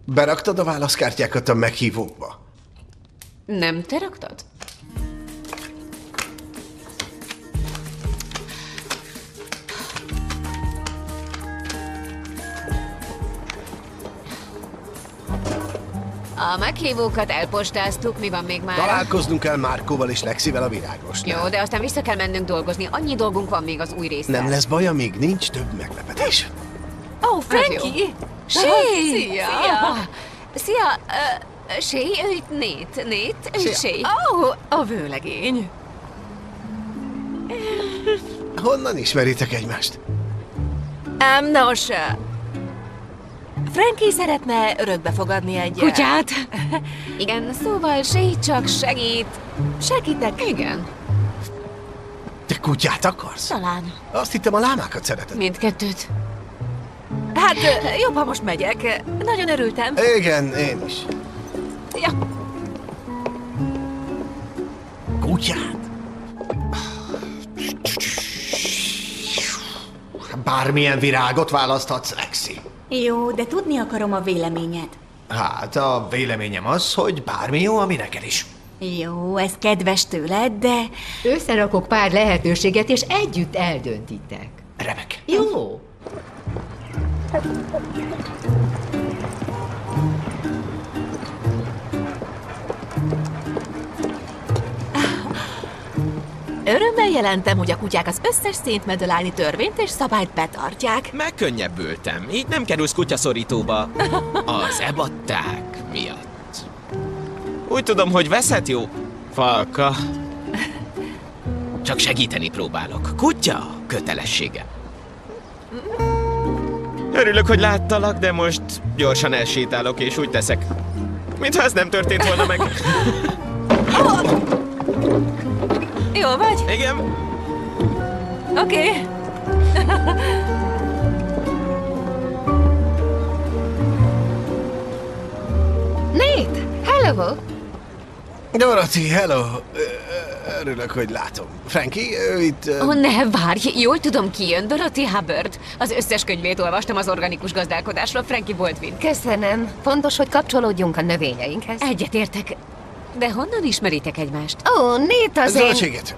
[SPEAKER 3] beraktad a válaszkártyákat a meghívókba?
[SPEAKER 2] Nem te raktad? A meghívókat elpostáztuk, mi van még már?
[SPEAKER 3] Találkoznunk kell Markóval és Lexivel a virágosnál.
[SPEAKER 2] Jó, de aztán vissza kell mennünk dolgozni. Annyi dolgunk van még az új résszel.
[SPEAKER 3] Nem lesz baj, amíg nincs több meglepetés.
[SPEAKER 2] Ó, Frankie! Shea!
[SPEAKER 5] Szia!
[SPEAKER 2] Szia! Shea, ő itt Nate, ő Shea.
[SPEAKER 5] Ó, a vőlegény.
[SPEAKER 3] Honnan ismeritek egymást?
[SPEAKER 4] Nos, Frankie szeretne örökbe fogadni egy...
[SPEAKER 2] Kutyát? Igen, szóval Shea csak segít.
[SPEAKER 4] Segítek?
[SPEAKER 2] Igen.
[SPEAKER 3] Te kutyát akarsz?
[SPEAKER 2] Talán.
[SPEAKER 3] Azt hittem, a lámákat szereted.
[SPEAKER 2] Mindkettőt.
[SPEAKER 4] Hát, jobb, ha most megyek. Nagyon örültem.
[SPEAKER 3] Igen, én is.
[SPEAKER 4] Ja.
[SPEAKER 3] Kutyát?
[SPEAKER 9] Bármilyen virágot választhatsz, Lexi.
[SPEAKER 10] Jó, de tudni akarom a véleményed.
[SPEAKER 9] Hát, a véleményem az, hogy bármi jó, ami neked is.
[SPEAKER 10] Jó, ez kedves tőled, de...
[SPEAKER 11] Összerakok pár lehetőséget, és együtt eldöntitek.
[SPEAKER 9] Remek.
[SPEAKER 11] Jó.
[SPEAKER 4] Örömmel jelentem, hogy a kutyák az összes széntmedeláni törvényt és szabályt betartják.
[SPEAKER 6] Megkönnyebbültem. Így nem kerülsz kutyaszorítóba. Az ebatták miatt. Úgy tudom, hogy veszed, jó? Falka. Csak segíteni próbálok. Kutya kötelessége. Örülök, hogy láttalak, de most gyorsan elsétálok, és úgy teszek, mintha ez nem történt volna meg.
[SPEAKER 4] Jól vagy?
[SPEAKER 6] Igen.
[SPEAKER 4] Oké.
[SPEAKER 2] Nate, hello!
[SPEAKER 3] Dorothy, hello! Örülök, hogy látom. Frankie, ő itt...
[SPEAKER 2] Ne, várj! Jól tudom, ki jön. Dorothy Hubbard. Az összes könyvét olvastam az organikus gazdálkodásról, Frankie Baldwin.
[SPEAKER 5] Köszönöm. Fontos, hogy kapcsolódjunk a növényeinkhez.
[SPEAKER 2] Egyetértek. De honnan ismeritek egymást?
[SPEAKER 5] Ó, Nate az én...
[SPEAKER 3] Zöldséget.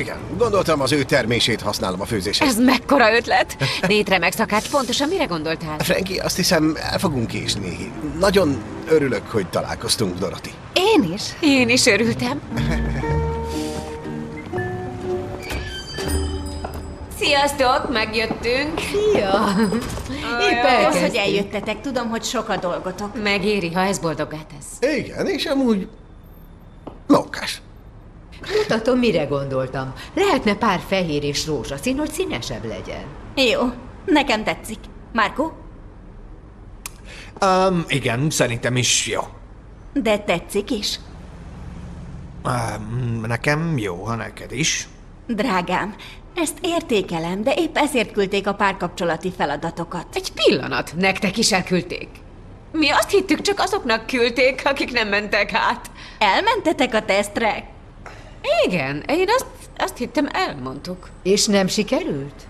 [SPEAKER 3] Igen, gondoltam, az ő termését használom a főzéshez.
[SPEAKER 2] Ez mekkora ötlet! Nate remek szakát, pontosan mire gondoltál?
[SPEAKER 3] Frankie, azt hiszem, el fogunk késni. Nagyon örülök, hogy találkoztunk, Dorothy.
[SPEAKER 5] Én is.
[SPEAKER 2] Én is örültem. Sziasztok, megjöttünk.
[SPEAKER 11] Szia! Épp
[SPEAKER 10] Az,
[SPEAKER 11] elkezdtünk.
[SPEAKER 10] hogy eljöttetek, tudom, hogy sok a dolgotok.
[SPEAKER 2] Megéri, ha ez boldoggá tesz.
[SPEAKER 3] Igen, és amúgy... mókás.
[SPEAKER 11] Mutatom, mire gondoltam. Lehetne pár fehér és rózsaszín, hogy színesebb legyen.
[SPEAKER 10] Jó, nekem tetszik. Markó?
[SPEAKER 9] Igen, szerintem is jó.
[SPEAKER 10] De tetszik is.
[SPEAKER 9] Nekem jó, ha neked is.
[SPEAKER 10] Drágám, Ezt értékelem, de épp ezért küldték a párkapcsolati feladatokat.
[SPEAKER 2] Egy pillanat, nektek is elküldték. Mi azt hittük, csak azoknak küldték, akik nem mentek át.
[SPEAKER 10] Elmentetek a tesztre?
[SPEAKER 2] Igen, én azt hittem, elmondtuk.
[SPEAKER 11] És nem sikerült?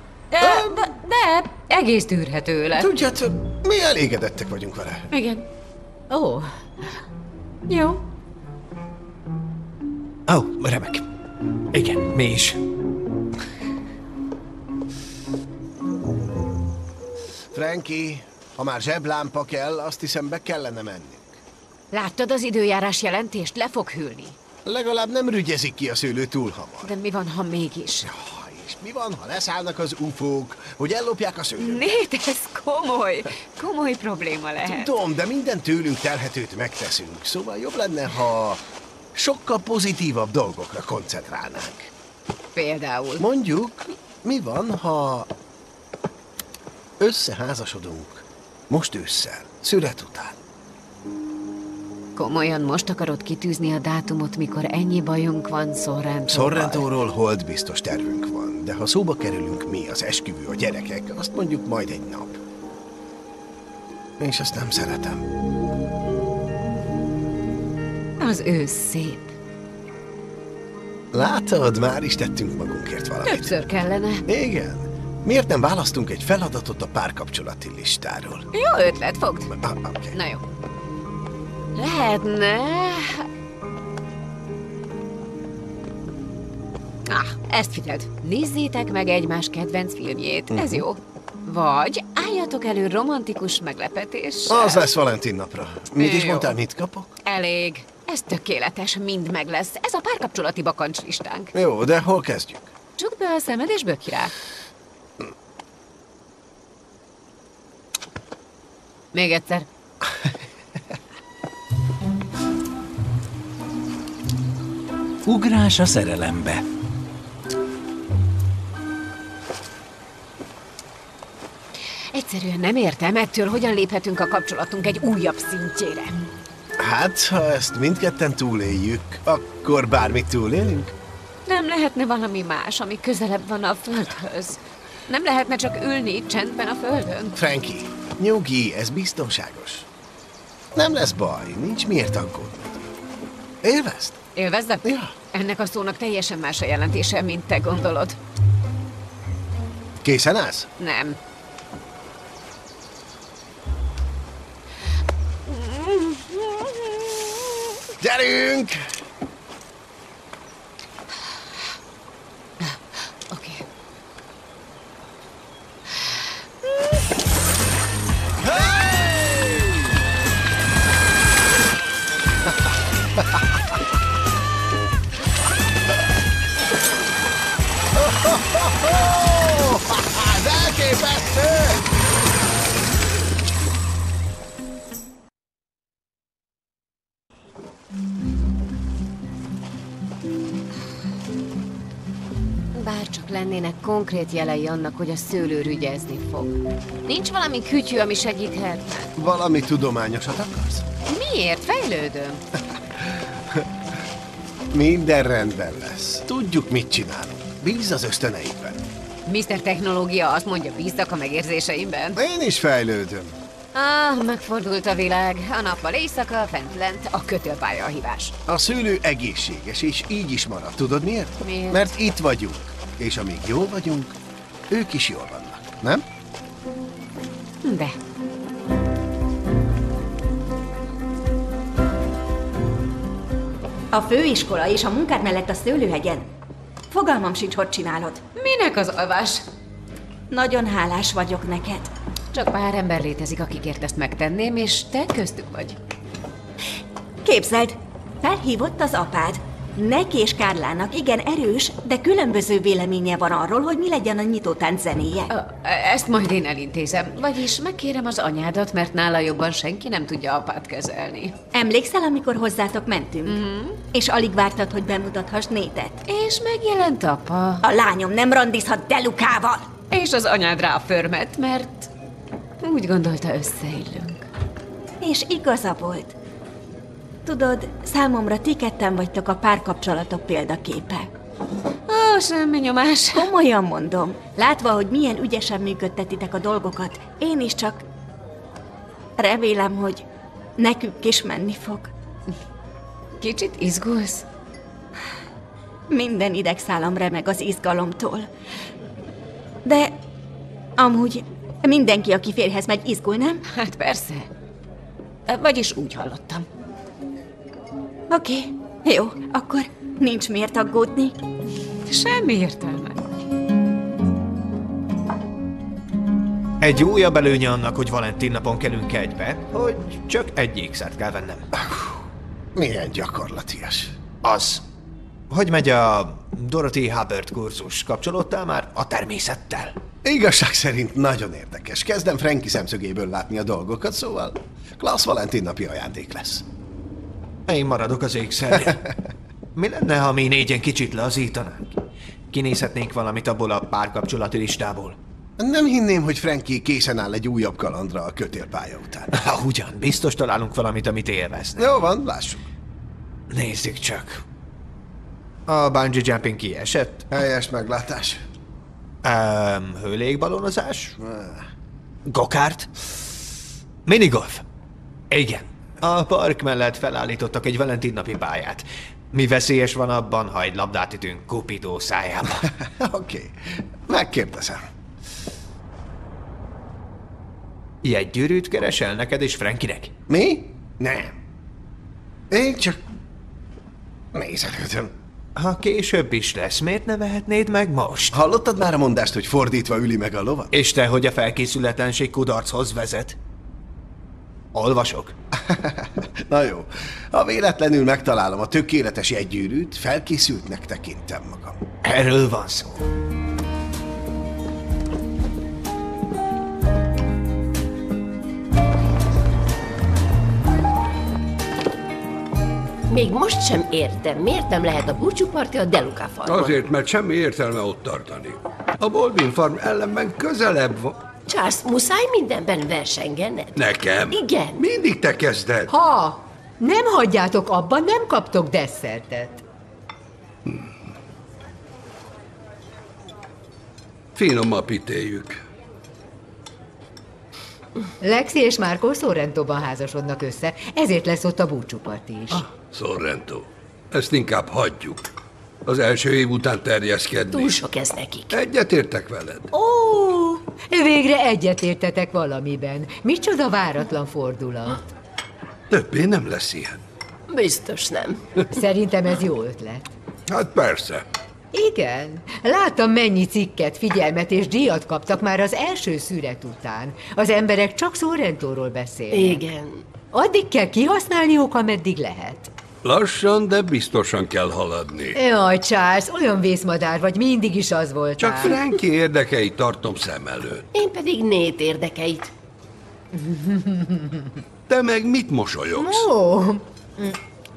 [SPEAKER 2] De egész tűrhető lett.
[SPEAKER 3] Tudjátok, mi elégedettek vagyunk vele.
[SPEAKER 2] Igen. Ó. Jó.
[SPEAKER 9] Ó, remek. Igen, mi is.
[SPEAKER 3] Frankie, ha már zseblámpa kell, azt hiszem be kellene mennünk.
[SPEAKER 2] Láttad az időjárás jelentést? Le fog hűlni.
[SPEAKER 3] Legalább nem rügyezik ki a szőlő túl hamar.
[SPEAKER 2] De mi van, ha mégis?
[SPEAKER 3] És mi van, ha leszállnak az ufók, hogy ellopják a szőlőt?
[SPEAKER 2] Nézd, ez komoly probléma lehet.
[SPEAKER 3] Tudom, de minden tőlünk telhetőt megteszünk, szóval jobb lenne, ha sokkal pozitívabb dolgokra koncentrálnánk.
[SPEAKER 2] Például?
[SPEAKER 3] Mondjuk, mi van, ha összeházasodunk most ősszel, szület után?
[SPEAKER 2] Komolyan most akarod kitűzni a dátumot, mikor ennyi bajunk van Sorrentóval?
[SPEAKER 3] Sorrentóról holdbiztos tervünk van, de ha szóba kerülünk mi, az esküvő, a gyerekek, azt mondjuk majd egy nap. És ezt nem szeretem.
[SPEAKER 2] Az ősz szép.
[SPEAKER 3] Látod, már is tettünk magunkért valamit.
[SPEAKER 2] Többször kellene.
[SPEAKER 3] Igen. Miért nem választunk egy feladatot a párkapcsolati listáról?
[SPEAKER 2] Jó ötlet, fogd.
[SPEAKER 3] Okay.
[SPEAKER 2] Na jó. Lehetne... Ezt figyeld. Nézzétek meg egymás kedvenc filmjét. Ez jó. Vagy álljatok elő romantikus meglepetéssel.
[SPEAKER 3] Az lesz Valentin napra. Mit is mondtál, mit kapok?
[SPEAKER 2] Elég. Ez tökéletes, mind meg lesz. Ez a párkapcsolati bakancslistánk.
[SPEAKER 3] Jó, de hol kezdjük?
[SPEAKER 2] Csukd be a szemed és bökj rá. Még egyszer.
[SPEAKER 1] Ugrás a szerelembe.
[SPEAKER 2] Egyszerűen nem értem ettől, hogyan léphetünk a kapcsolatunk egy újabb szintjére.
[SPEAKER 3] Hát, ha ezt mindketten túléljük, akkor bármit túlélünk?
[SPEAKER 2] Nem lehetne valami más, ami közelebb van a földhöz? Nem lehetne csak ülni csendben a földön?
[SPEAKER 3] Frankie, nyugi, ez biztonságos. Nem lesz baj, nincs miért aggódnod. Élvezd?
[SPEAKER 2] Élvezzed?
[SPEAKER 3] Ja.
[SPEAKER 2] Ennek a szónak teljesen más a jelentése, mint te gondolod.
[SPEAKER 3] Készen állsz?
[SPEAKER 2] Nem.
[SPEAKER 3] Gyerünk!
[SPEAKER 2] Oké.
[SPEAKER 3] Ez elképesztő!
[SPEAKER 2] Bárcsak lennének konkrét jelei annak, hogy a szőlő rügyezni fog. Nincs valami kütyű, ami segíthetne?
[SPEAKER 3] Valami tudományosat akarsz?
[SPEAKER 2] Miért? Fejlődöm.
[SPEAKER 3] Minden rendben lesz. Tudjuk, mit csinálunk. Bízz az ösztöneidben.
[SPEAKER 2] Mr. Technológia azt mondja, bízzak a megérzéseimben.
[SPEAKER 3] Én is fejlődöm.
[SPEAKER 2] Megfordult a világ. A nappal éjszaka, fent-lent, a kötélpálya a hibás.
[SPEAKER 3] A szőlő egészséges, és így is marad. Tudod miért?
[SPEAKER 2] Miért?
[SPEAKER 3] Mert itt vagyunk. És amíg jól vagyunk, ők is jól vannak, nem?
[SPEAKER 2] De.
[SPEAKER 10] A főiskola és a munkád mellett a szőlőhegyen. Fogalmam sincs, hogy csinálod.
[SPEAKER 2] Minek az alvás?
[SPEAKER 10] Nagyon hálás vagyok neked.
[SPEAKER 2] Csak pár ember létezik, akikért ezt megtenném, és te köztük vagy.
[SPEAKER 10] Képzeld, felhívott az apád. Neki és Kárlának igen erős, de különböző véleménye van arról, hogy mi legyen a nyitótánc zenéje.
[SPEAKER 2] Ezt majd én elintézem. Vagyis megkérem az anyádat, mert nála jobban senki nem tudja apát kezelni.
[SPEAKER 10] Emlékszel, amikor hozzátok mentünk? És alig vártad, hogy bemutathass Nétet?
[SPEAKER 2] És megjelent apa.
[SPEAKER 10] A lányom nem randizhat Delukával!
[SPEAKER 2] És az anyád ráförmet, mert úgy gondolta, összeillünk.
[SPEAKER 10] És igaza volt. Tudod, számomra ti ketten vagytok a párkapcsolatok példaképe.
[SPEAKER 2] Ó, semmi nyomás.
[SPEAKER 10] Komolyan mondom, látva, hogy milyen ügyesen működtetitek a dolgokat, én is csak remélem, hogy nekünk is menni fog.
[SPEAKER 2] Kicsit izgulsz?
[SPEAKER 10] Minden idegszálam remeg az izgalomtól. De amúgy mindenki, aki férjhez megy, izgul, nem?
[SPEAKER 2] Hát persze. Vagyis úgy hallottam.
[SPEAKER 10] Oké, jó, akkor nincs miért aggódni.
[SPEAKER 2] Semmi értelme.
[SPEAKER 9] Egy újabb előnye annak, hogy Valentin napon kelünk egybe, hogy csak egy ékszert kell vennem.
[SPEAKER 3] Milyen gyakorlatias.
[SPEAKER 9] Az, hogy megy a Dorothy Hubbard kurzus. Kapcsolódtál már a természettel?
[SPEAKER 3] Igazság szerint nagyon érdekes. Kezdem Frankie szemszögéből látni a dolgokat, szóval klassz Valentin napi ajándék lesz.
[SPEAKER 9] Én maradok az ékszernél. Mi lenne, ha mi négyen kicsit lazítanánk? Kinézhetnénk valamit abból a párkapcsolati listából.
[SPEAKER 3] Nem hinném, hogy Frankie készen áll egy újabb kalandra a kötélpálya után.
[SPEAKER 9] Ugyan, biztos találunk valamit, amit élvezne.
[SPEAKER 3] Jó van, lássuk.
[SPEAKER 9] Nézzük csak. A bungee jumping kiesett.
[SPEAKER 3] Helyes meglátás.
[SPEAKER 9] Hőlégballonozás? Gokárt? Minigolf? Igen. A park mellett felállítottak egy Valentin napi pályát. Mi veszélyes van abban, ha egy labdát ütünk Cupidó szájába?
[SPEAKER 3] Oké, megkérdezem.
[SPEAKER 9] Jegygyűrűt keresel neked és Frankinek?
[SPEAKER 3] Mi? Nem. Én csak nézelődöm.
[SPEAKER 9] Ha később is lesz, miért ne vehetnéd meg most?
[SPEAKER 3] Hallottad már a mondást, hogy fordítva üli meg a lovat?
[SPEAKER 9] És te, hogy a felkészületlenség kudarchoz vezet? Olvasok.
[SPEAKER 3] Na jó. Ha véletlenül megtalálom a tökéletes jegygyűrűt, felkészültnek tekintem magam.
[SPEAKER 9] Erről van szó.
[SPEAKER 12] Még most sem értem, miért nem lehet a búcsúparti a Deluca farmon?
[SPEAKER 8] Azért, mert semmi értelme ott tartani. A Bolbin farm ellenben közelebb van.
[SPEAKER 12] Charles, muszáj mindenben versengened?
[SPEAKER 8] Nekem?
[SPEAKER 12] Igen.
[SPEAKER 8] Mindig te kezded.
[SPEAKER 11] Ha nem hagyjátok abba, nem kaptok desszertet.
[SPEAKER 8] Finomabb ítéljük.
[SPEAKER 11] Lexi és Marco Sorrentóban házasodnak össze, ezért lesz ott a búcsúparti is.
[SPEAKER 8] Sorrento. Ezt inkább hagyjuk. Az első év után terjeszkedni.
[SPEAKER 12] Túl sok ez nekik.
[SPEAKER 8] Egyetértek veled.
[SPEAKER 11] Ó, végre egyetértetek valamiben. Micsoda váratlan fordulat.
[SPEAKER 8] Többé nem lesz ilyen.
[SPEAKER 12] Biztos nem.
[SPEAKER 11] Szerintem ez jó ötlet.
[SPEAKER 8] Hát persze.
[SPEAKER 11] Igen. Láttam, mennyi cikket, figyelmet és díjat kaptak már az első szüret után. Az emberek csak Sorrentóról beszélnek.
[SPEAKER 12] Igen.
[SPEAKER 11] Addig kell kihasználniuk, ameddig lehet.
[SPEAKER 8] Lassan, de biztosan kell haladni.
[SPEAKER 11] Jaj, Charles, olyan vészmadár vagy, mindig is az voltál.
[SPEAKER 8] Csak Frankie érdekeit tartom szem előtt.
[SPEAKER 12] Én pedig Nate érdekeit.
[SPEAKER 8] Te meg mit mosolyogsz?
[SPEAKER 11] Ó,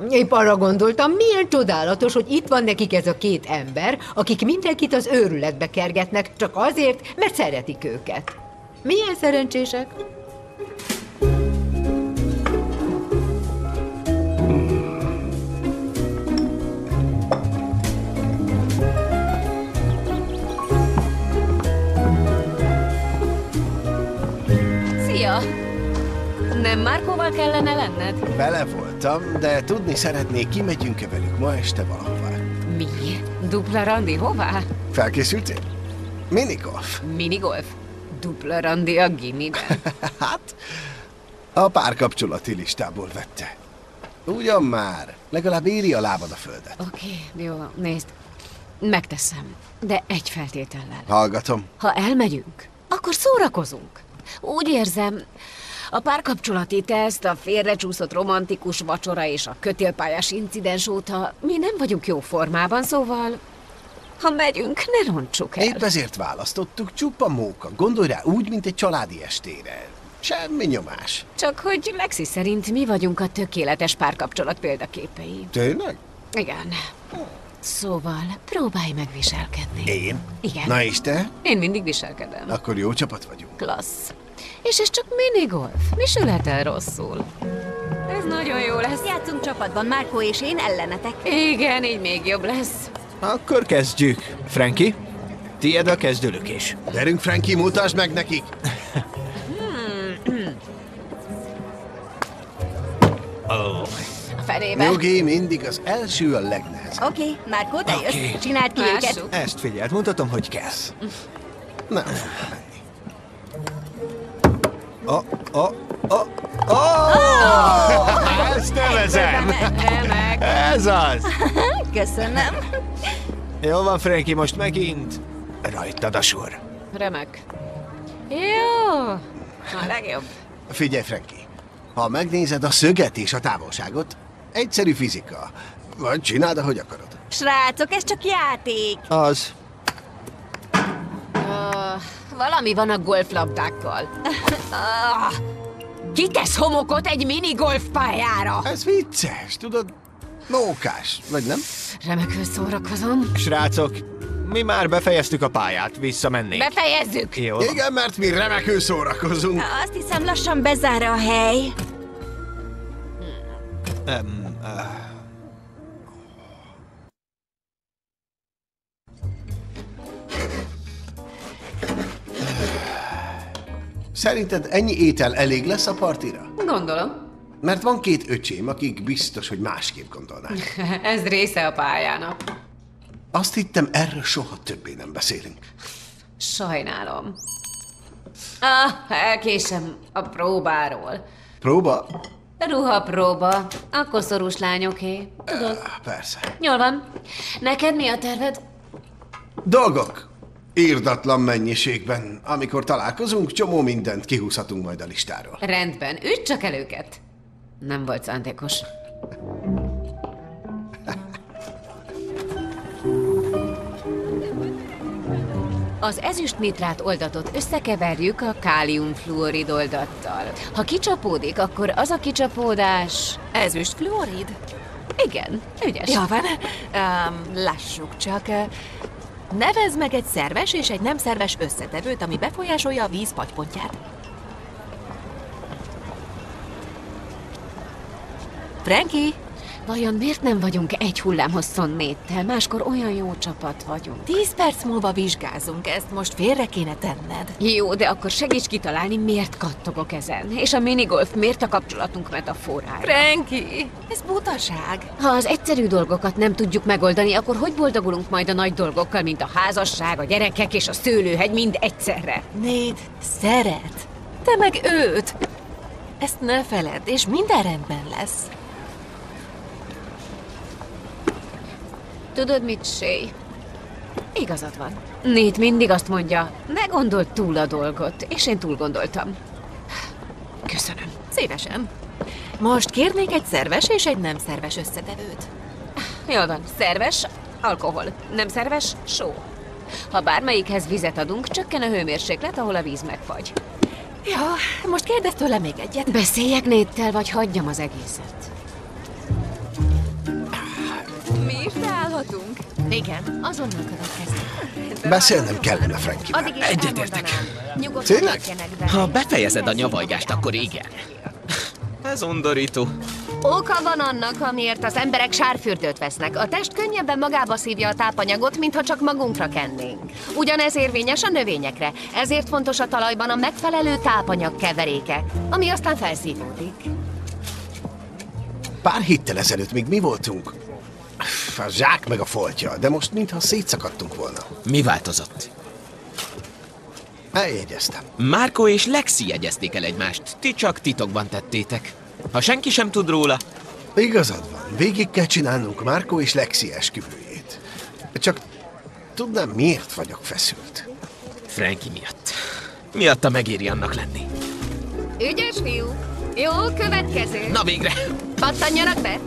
[SPEAKER 11] épp arra gondoltam, milyen csodálatos, hogy itt van nekik ez a két ember, akik mindenkit az őrületbe kergetnek, csak azért, mert szeretik őket. Milyen szerencsések?
[SPEAKER 2] Szia! Nem Markóval kellene lenned?
[SPEAKER 3] Bele voltam, de tudni szeretnék, kimegyünk-e velük ma este valahová.
[SPEAKER 2] Mi? Dupla randi hová?
[SPEAKER 3] Felkészültél? Minigolf.
[SPEAKER 2] Minigolf? Dupla randi a gimiben?
[SPEAKER 3] Hát, a párkapcsolati listából vette. Ugyan már, legalább éri a lábad a földet.
[SPEAKER 2] Oké, jó, nézd. Megteszem, de egy feltétellel.
[SPEAKER 3] Hallgatom.
[SPEAKER 2] Ha elmegyünk, akkor szórakozunk. Úgy érzem, a párkapcsolati teszt, a félrecsúszott romantikus vacsora és a kötélpályás incidens óta mi nem vagyunk jó formában, szóval ha megyünk, ne rontsuk el.
[SPEAKER 3] Épp ezért választottuk, csupa móka. Gondolj rá úgy, mint egy családi estére. Semmi nyomás.
[SPEAKER 2] Csak hogy Lexi szerint mi vagyunk a tökéletes párkapcsolat példaképei.
[SPEAKER 3] Tényleg?
[SPEAKER 2] Igen. Szóval próbálj megviselkedni.
[SPEAKER 3] Én?
[SPEAKER 2] Igen.
[SPEAKER 3] Na és te?
[SPEAKER 2] Én mindig viselkedem.
[SPEAKER 3] Akkor jó csapat vagyunk.
[SPEAKER 2] Klassz. És ez csak minigolf. Mi se lehet el rosszul. Ez nagyon jó lesz.
[SPEAKER 10] Játszunk csapatban, Marco és én ellenetek.
[SPEAKER 2] Igen, így még jobb lesz.
[SPEAKER 9] Akkor kezdjük. Frankie, tiéd a kezdőlökés.
[SPEAKER 3] Gyerünk, Frankie, mutasd meg nekik!
[SPEAKER 9] Oh.
[SPEAKER 2] A fenébe.
[SPEAKER 3] Nyugi, mindig az első a legnehezebb.
[SPEAKER 10] Oké, Márkó, te jössz.
[SPEAKER 9] Oké.
[SPEAKER 10] Csináld ki őket.
[SPEAKER 9] Ezt figyeld, mutatom, hogy kell.
[SPEAKER 3] Nem.
[SPEAKER 9] Ezt nevezem!
[SPEAKER 2] Remek.
[SPEAKER 9] Ez az!
[SPEAKER 10] Köszönöm.
[SPEAKER 9] Jó van, Frankie, most megint rajtad a sor.
[SPEAKER 2] Remek. Jó. A legjobb.
[SPEAKER 3] Figyelj, Frankie, ha megnézed a szöget és a távolságot, egyszerű fizika. Vagy csináld, ahogy akarod.
[SPEAKER 10] Srácok, ez csak játék.
[SPEAKER 9] Az.
[SPEAKER 2] Valami van a golflabdákkal. Kitesz homokot egy mini golfpályára?
[SPEAKER 3] Ez vicces, tudod? Mókás, vagy nem?
[SPEAKER 2] Remekül szórakozom.
[SPEAKER 9] Srácok, mi már befejeztük a pályát, visszamennénk.
[SPEAKER 2] Befejezzük!
[SPEAKER 9] Jó.
[SPEAKER 3] Igen, mert mi remekül szórakozunk.
[SPEAKER 10] Azt hiszem, lassan bezár a hely.
[SPEAKER 3] Szerinted ennyi étel elég lesz a partira?
[SPEAKER 2] Gondolom.
[SPEAKER 3] Mert van 2 öcsém, akik biztos, hogy másképp gondolnák.
[SPEAKER 2] Ez része a pályának.
[SPEAKER 3] Azt hittem, erről soha többé nem beszélünk.
[SPEAKER 2] Sajnálom. Elkésem a próbáról.
[SPEAKER 3] Próba?
[SPEAKER 2] Ruhapróba. A koszorús lányoké. Tudod?
[SPEAKER 3] Persze.
[SPEAKER 2] Jól van. Neked mi a terved?
[SPEAKER 3] Dolgok. Irdatlan mennyiségben. Amikor találkozunk, csomó mindent kihúzhatunk majd a listáról.
[SPEAKER 2] Rendben, üdd csak el őket. Nem volt szándékos. Az ezüstnitrát oldatot összekeverjük a káliumfluorid oldattal. Ha kicsapódik, akkor az a kicsapódás...
[SPEAKER 4] Ezüstfluorid?
[SPEAKER 2] Igen, ügyes.
[SPEAKER 4] Jó van. Lássuk csak. Nevezd meg egy szerves és egy nem szerves összetevőt, ami befolyásolja a víz fagypontját. Frankie!
[SPEAKER 2] Vajon miért nem vagyunk egy hullámhosszon Nate-tel? Máskor olyan jó csapat vagyunk.
[SPEAKER 4] 10 perc múlva vizsgázunk, ezt most félre kéne tenned.
[SPEAKER 2] Jó, de akkor segíts kitalálni, miért kattogok ezen. És a minigolf miért a kapcsolatunk metaforája?
[SPEAKER 4] Frankie, ez butaság.
[SPEAKER 2] Ha az egyszerű dolgokat nem tudjuk megoldani, akkor hogy boldogulunk majd a nagy dolgokkal, mint a házasság, a gyerekek és a szőlőhegy mind egyszerre?
[SPEAKER 4] Nate szeret. Te meg őt. Ezt ne feledd, és minden rendben lesz.
[SPEAKER 2] Tudod mit, Shay? Igazad van. Nate mindig azt mondja, ne gondold túl a dolgot, és én túl gondoltam. Köszönöm.
[SPEAKER 4] Szívesen. Most kérnék egy szerves és egy nem szerves összetevőt.
[SPEAKER 2] Jól van. Szerves, alkohol. Nem szerves, só. Ha bármelyikhez vizet adunk, csökken a hőmérséklet, ahol a víz megfagy.
[SPEAKER 4] Ja, most kérdezz tőlem még egyet.
[SPEAKER 2] Beszéljek Nate-tel, vagy hagyjam az egészet?
[SPEAKER 10] Mi is beállhatunk?
[SPEAKER 5] Igen, azonnal következtek.
[SPEAKER 3] Beszélnem kellene Frankie-vel.
[SPEAKER 5] Addig is
[SPEAKER 6] Egyetértek.
[SPEAKER 5] elmondanám. Nyugodtan
[SPEAKER 3] Tényleg?
[SPEAKER 5] lépjenek be.
[SPEAKER 6] Ha befejezed a nyavajgást, akkor igen. Ez undorító.
[SPEAKER 5] Oka van annak, amiért az emberek sárfürdőt vesznek. A test könnyebben magába szívja a tápanyagot, mintha csak magunkra kennénk. Ugyanez érvényes a növényekre. Ezért fontos a talajban a megfelelő tápanyag keveréke, ami aztán felszívódik.
[SPEAKER 3] Pár héttel ezelőtt még mi voltunk? A zsák meg a foltja, de most mintha szétszakadtunk volna.
[SPEAKER 6] Mi változott?
[SPEAKER 3] Eljegyeztem.
[SPEAKER 6] Marco és Lexi jegyezték el egymást. Ti csak titokban tettétek. Ha senki sem tud róla...
[SPEAKER 3] Igazad van, végig kell csinálnunk Marco és Lexi esküvőjét. Csak tudnám, miért vagyok feszült.
[SPEAKER 6] Frankie miatt. Miatta megéri annak lenni.
[SPEAKER 5] Ügyes fiú! Jó, következő!
[SPEAKER 6] Na végre!
[SPEAKER 5] Pattanjanak be!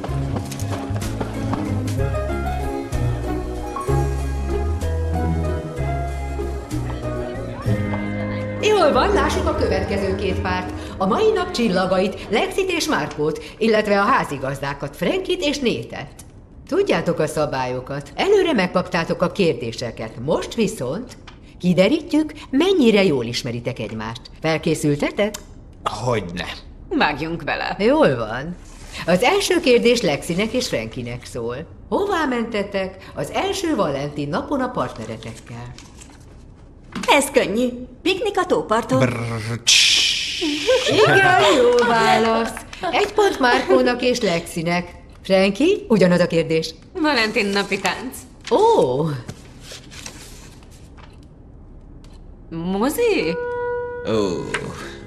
[SPEAKER 11] Jól van, lássuk a következő 2 párt. A mai nap csillagait, Lexit és Markót, illetve a házigazdákat, Frankit és Nate-et. Tudjátok a szabályokat, előre megkaptátok a kérdéseket, most viszont kiderítjük, mennyire jól ismeritek egymást. Felkészültetek?
[SPEAKER 9] Hogyne.
[SPEAKER 2] Vágjunk bele.
[SPEAKER 11] Jól van. Az első kérdés Lexinek és Frankinek szól. Hová mentetek az első Valentin napon a partneretekkel?
[SPEAKER 10] Ez könnyű. Piknik a tóparton.
[SPEAKER 11] Igen, jó válasz. 1 pont Markónak és Lexinek. Franki, ugyanaz a kérdés.
[SPEAKER 2] Valentin napi tánc.
[SPEAKER 11] Ó!
[SPEAKER 2] Mozi?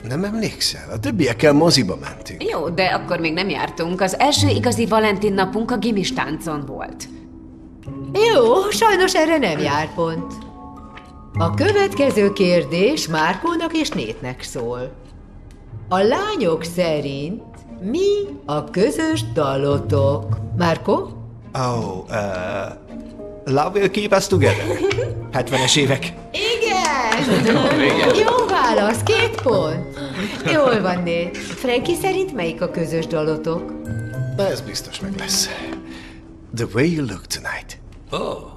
[SPEAKER 3] Nem emlékszel? A többiekkel moziba mentünk.
[SPEAKER 2] Jó, de akkor még nem jártunk. Az első igazi Valentin napunk a gimis táncon volt.
[SPEAKER 11] Jó, sajnos erre nem jár pont. A következő kérdés Márkónak és Nétnek szól. A lányok szerint mi a közös dalotok? Márkó?
[SPEAKER 9] Love will keep us together. 70-es évek.
[SPEAKER 11] Igen! Jó válasz, 2 pont. Jól van, Nét. Frankie szerint melyik a közös dalotok?
[SPEAKER 3] Ez biztos meg lesz. The way you look tonight.
[SPEAKER 8] Oh.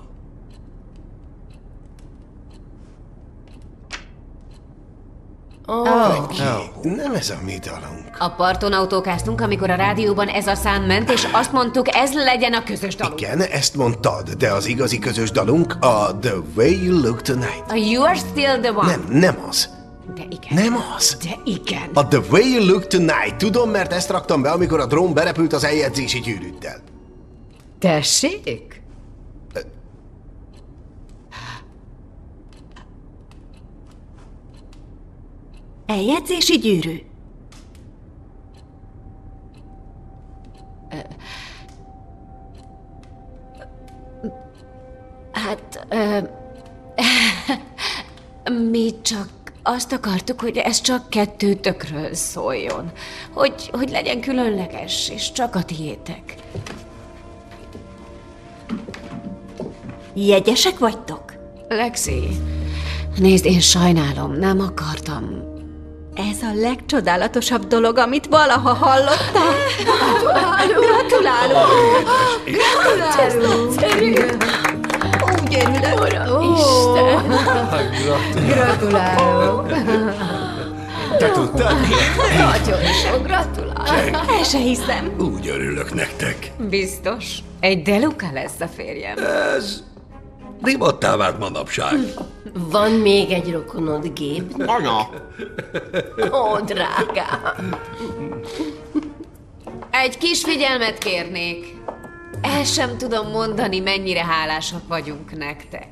[SPEAKER 3] Frankie, nem ez a mi dalunk.
[SPEAKER 2] A parton autókáztunk, amikor a rádióban ez a szám ment, és azt mondtuk, ez legyen a közös dalunk.
[SPEAKER 3] Igen, ezt mondtad, de az igazi közös dalunk a The way you look tonight.
[SPEAKER 2] A You are still the one.
[SPEAKER 3] Nem az.
[SPEAKER 2] De igen.
[SPEAKER 3] Nem az.
[SPEAKER 2] De igen.
[SPEAKER 3] A The way you look tonight. Tudom, mert ezt raktam be, amikor a drón berepült az eljegyzési gyűrűddel.
[SPEAKER 11] Tessék?
[SPEAKER 10] Eljegyzési gyűrű.
[SPEAKER 2] Hát, mi csak azt akartuk, hogy ez csak kettőtökről szóljon. Hogy legyen különleges, és csak a tiétek.
[SPEAKER 10] Jegyesek vagytok?
[SPEAKER 2] Lexi, nézd, én sajnálom, nem akartam.
[SPEAKER 10] Ez a legcsodálatosabb dolog, amit valaha hallottam. Gratulálok! Úgy örülök.
[SPEAKER 11] Isten! Gratulálok!
[SPEAKER 9] Te tudtad?
[SPEAKER 12] Nagyon sok gratulálok.
[SPEAKER 10] El se hiszem.
[SPEAKER 8] Úgy örülök nektek.
[SPEAKER 2] Biztos. Egy Deluca lesz a férjem.
[SPEAKER 8] Ez divattá vált manapság.
[SPEAKER 12] Van még egy rokonod gép?
[SPEAKER 6] Anya!
[SPEAKER 12] Ó, drágám.
[SPEAKER 2] Egy kis figyelmet kérnék. El sem tudom mondani, mennyire hálásak vagyunk nektek.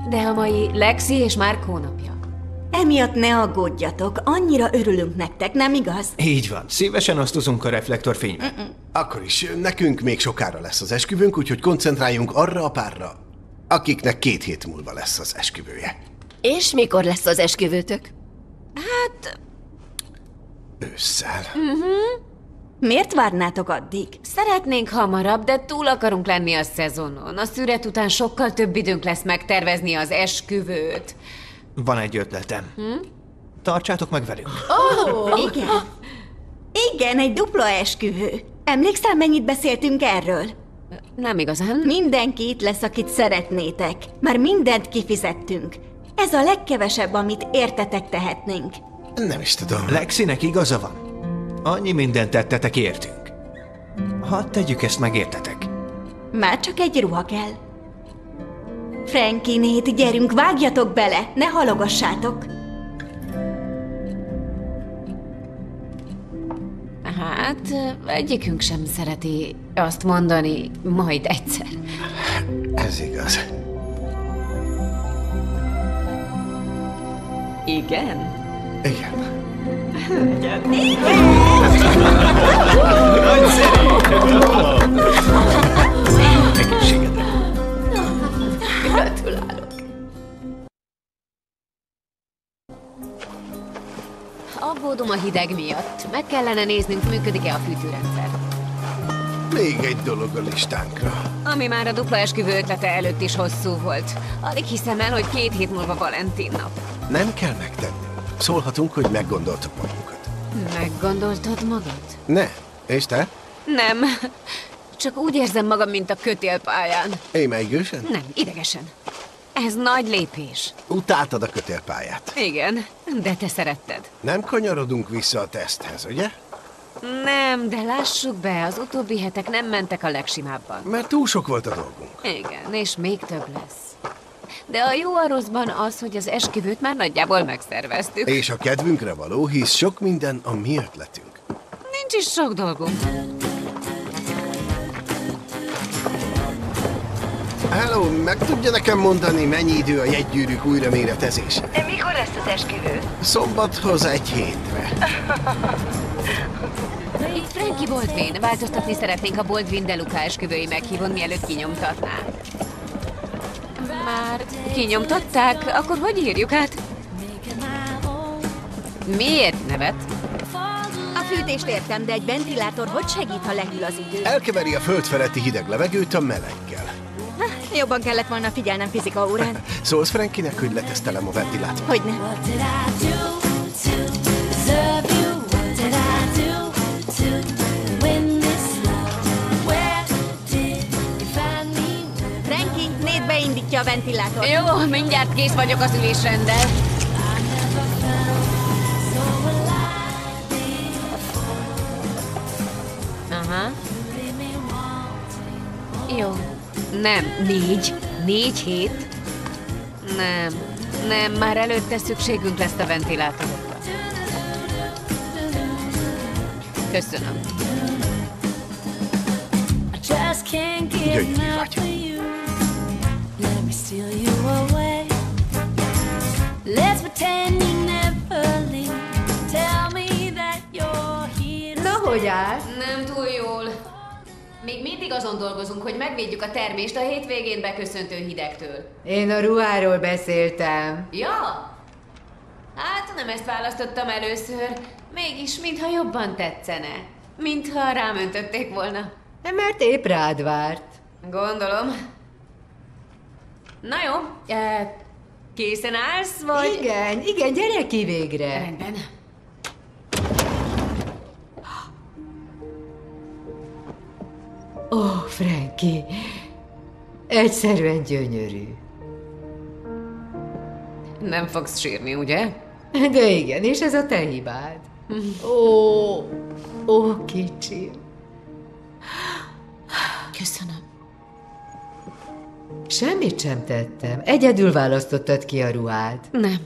[SPEAKER 2] De a mai Lexi és Markó napja.
[SPEAKER 10] Emiatt ne aggódjatok, annyira örülünk nektek, nem igaz?
[SPEAKER 9] Így van, szívesen osztozunk a reflektorfényben.
[SPEAKER 3] Akkor is, nekünk még sokára lesz az esküvőnk, úgyhogy koncentráljunk arra a párra, akiknek 2 hét múlva lesz az esküvője.
[SPEAKER 12] És mikor lesz az esküvőtök?
[SPEAKER 2] Hát...
[SPEAKER 3] Ősszel.
[SPEAKER 10] Miért várnátok addig?
[SPEAKER 2] Szeretnénk hamarabb, de túl akarunk lenni a szezonon. A szüret után sokkal több időnk lesz megtervezni az esküvőt.
[SPEAKER 9] Van egy ötletem. Tartsátok meg velünk.
[SPEAKER 10] Igen. Igen, egy dupla esküvő. Emlékszel, mennyit beszéltünk erről?
[SPEAKER 2] Nem igazán.
[SPEAKER 10] Mindenki itt lesz, akit szeretnétek. Már mindent kifizettünk. Ez a legkevesebb, amit értetek tehetnénk.
[SPEAKER 3] Nem is tudom.
[SPEAKER 9] Lexinek igaza van. Annyi mindent tettetek értünk. Hadd tegyük ezt meg értetek.
[SPEAKER 10] Már csak egy ruha kell. Frankie, Nate, gyerünk, vágjatok bele, ne halogassátok.
[SPEAKER 2] Hát, egyikünk sem szereti azt mondani, majd egyszer.
[SPEAKER 3] Ez igaz.
[SPEAKER 2] Igen?
[SPEAKER 3] Igen.
[SPEAKER 12] Gratulálok.
[SPEAKER 2] Aggódom a hideg miatt. Meg kellene néznünk, működik-e a fűtőrendszer.
[SPEAKER 3] Még egy dolog a listánkra.
[SPEAKER 2] Ami már a dupla esküvő ötlete előtt is hosszú volt. Alig hiszem el, hogy 2 hét múlva Valentin nap.
[SPEAKER 3] Nem kell megtenni. Szólhatunk, hogy meggondoltuk magunkat.
[SPEAKER 2] Meggondoltad magad?
[SPEAKER 3] Ne. És te?
[SPEAKER 2] Nem. Csak úgy érzem magam, mint a kötélpályán.
[SPEAKER 3] Émelygősen?
[SPEAKER 2] Nem, idegesen. Ez nagy lépés.
[SPEAKER 3] Utáltad a kötélpályát.
[SPEAKER 2] Igen, de te szeretted.
[SPEAKER 3] Nem kanyarodunk vissza a teszthez, ugye?
[SPEAKER 2] Nem, de lássuk be, az utóbbi hetek nem mentek a legsimábban.
[SPEAKER 3] Mert túl sok volt a dolgunk.
[SPEAKER 2] Igen, és még több lesz. De a jó a rosszban az, hogy az esküvőt már nagyjából megszerveztük.
[SPEAKER 3] És a kedvünkre való, hisz sok minden a mi ötletünk.
[SPEAKER 2] Nincs is sok dolgunk.
[SPEAKER 3] Hello, meg tudja nekem mondani, mennyi idő a jegygyűrűk újraméretezése?
[SPEAKER 12] Mikor lesz az esküvő?
[SPEAKER 3] Szombathoz egy hétre.
[SPEAKER 2] Itt Frankie Baldwin. Változtatni szeretnénk a Baldwin de Luca esküvői meghívón, mielőtt kinyomtatná. Már kinyomtatták? Akkor hogy írjuk át? Miért nevet?
[SPEAKER 10] A fűtést értem, de egy ventilátor hogy segít, ha lehűl az idő?
[SPEAKER 3] Elkeveri a föld feletti hideg levegőt a meleggel.
[SPEAKER 10] Jobban kellett volna figyelnem fizika órán.
[SPEAKER 3] Szólsz Frankinek, hogy letesztelem a ventilátort?
[SPEAKER 10] Hogyne. Frankie, nézd, beindítja a ventilátort.
[SPEAKER 2] Jó, mindjárt kész vagyok az ülésrenddel. Aha. Jó. Nem, 4 hét. Nem, már előtte szükségünk lesz a ventilátorokra. Köszönöm.
[SPEAKER 3] Gyönyörű vagy.
[SPEAKER 11] Na, hogy áll?
[SPEAKER 2] Nem túl jól. Még mindig azon dolgozunk, hogy megvédjük a termést a hétvégén beköszöntő hidegtől.
[SPEAKER 11] Én a ruháról beszéltem.
[SPEAKER 2] Ja? Hát nem ezt választottam először. Mégis, mintha jobban tetszene. Mintha rám öntötték volna.
[SPEAKER 11] Mert épp rád várt.
[SPEAKER 2] Gondolom. Na jó, készen állsz, vagy?
[SPEAKER 11] Igen, gyere ki végre.
[SPEAKER 2] Rendben.
[SPEAKER 11] Ó, Frankie, egyszerűen gyönyörű.
[SPEAKER 2] Nem fogsz sírni, ugye?
[SPEAKER 11] De igen, és ez a te hibád. Ó, kicsim.
[SPEAKER 2] Köszönöm.
[SPEAKER 11] Semmit sem tettem. Egyedül választottad ki a ruhát.
[SPEAKER 2] Nem.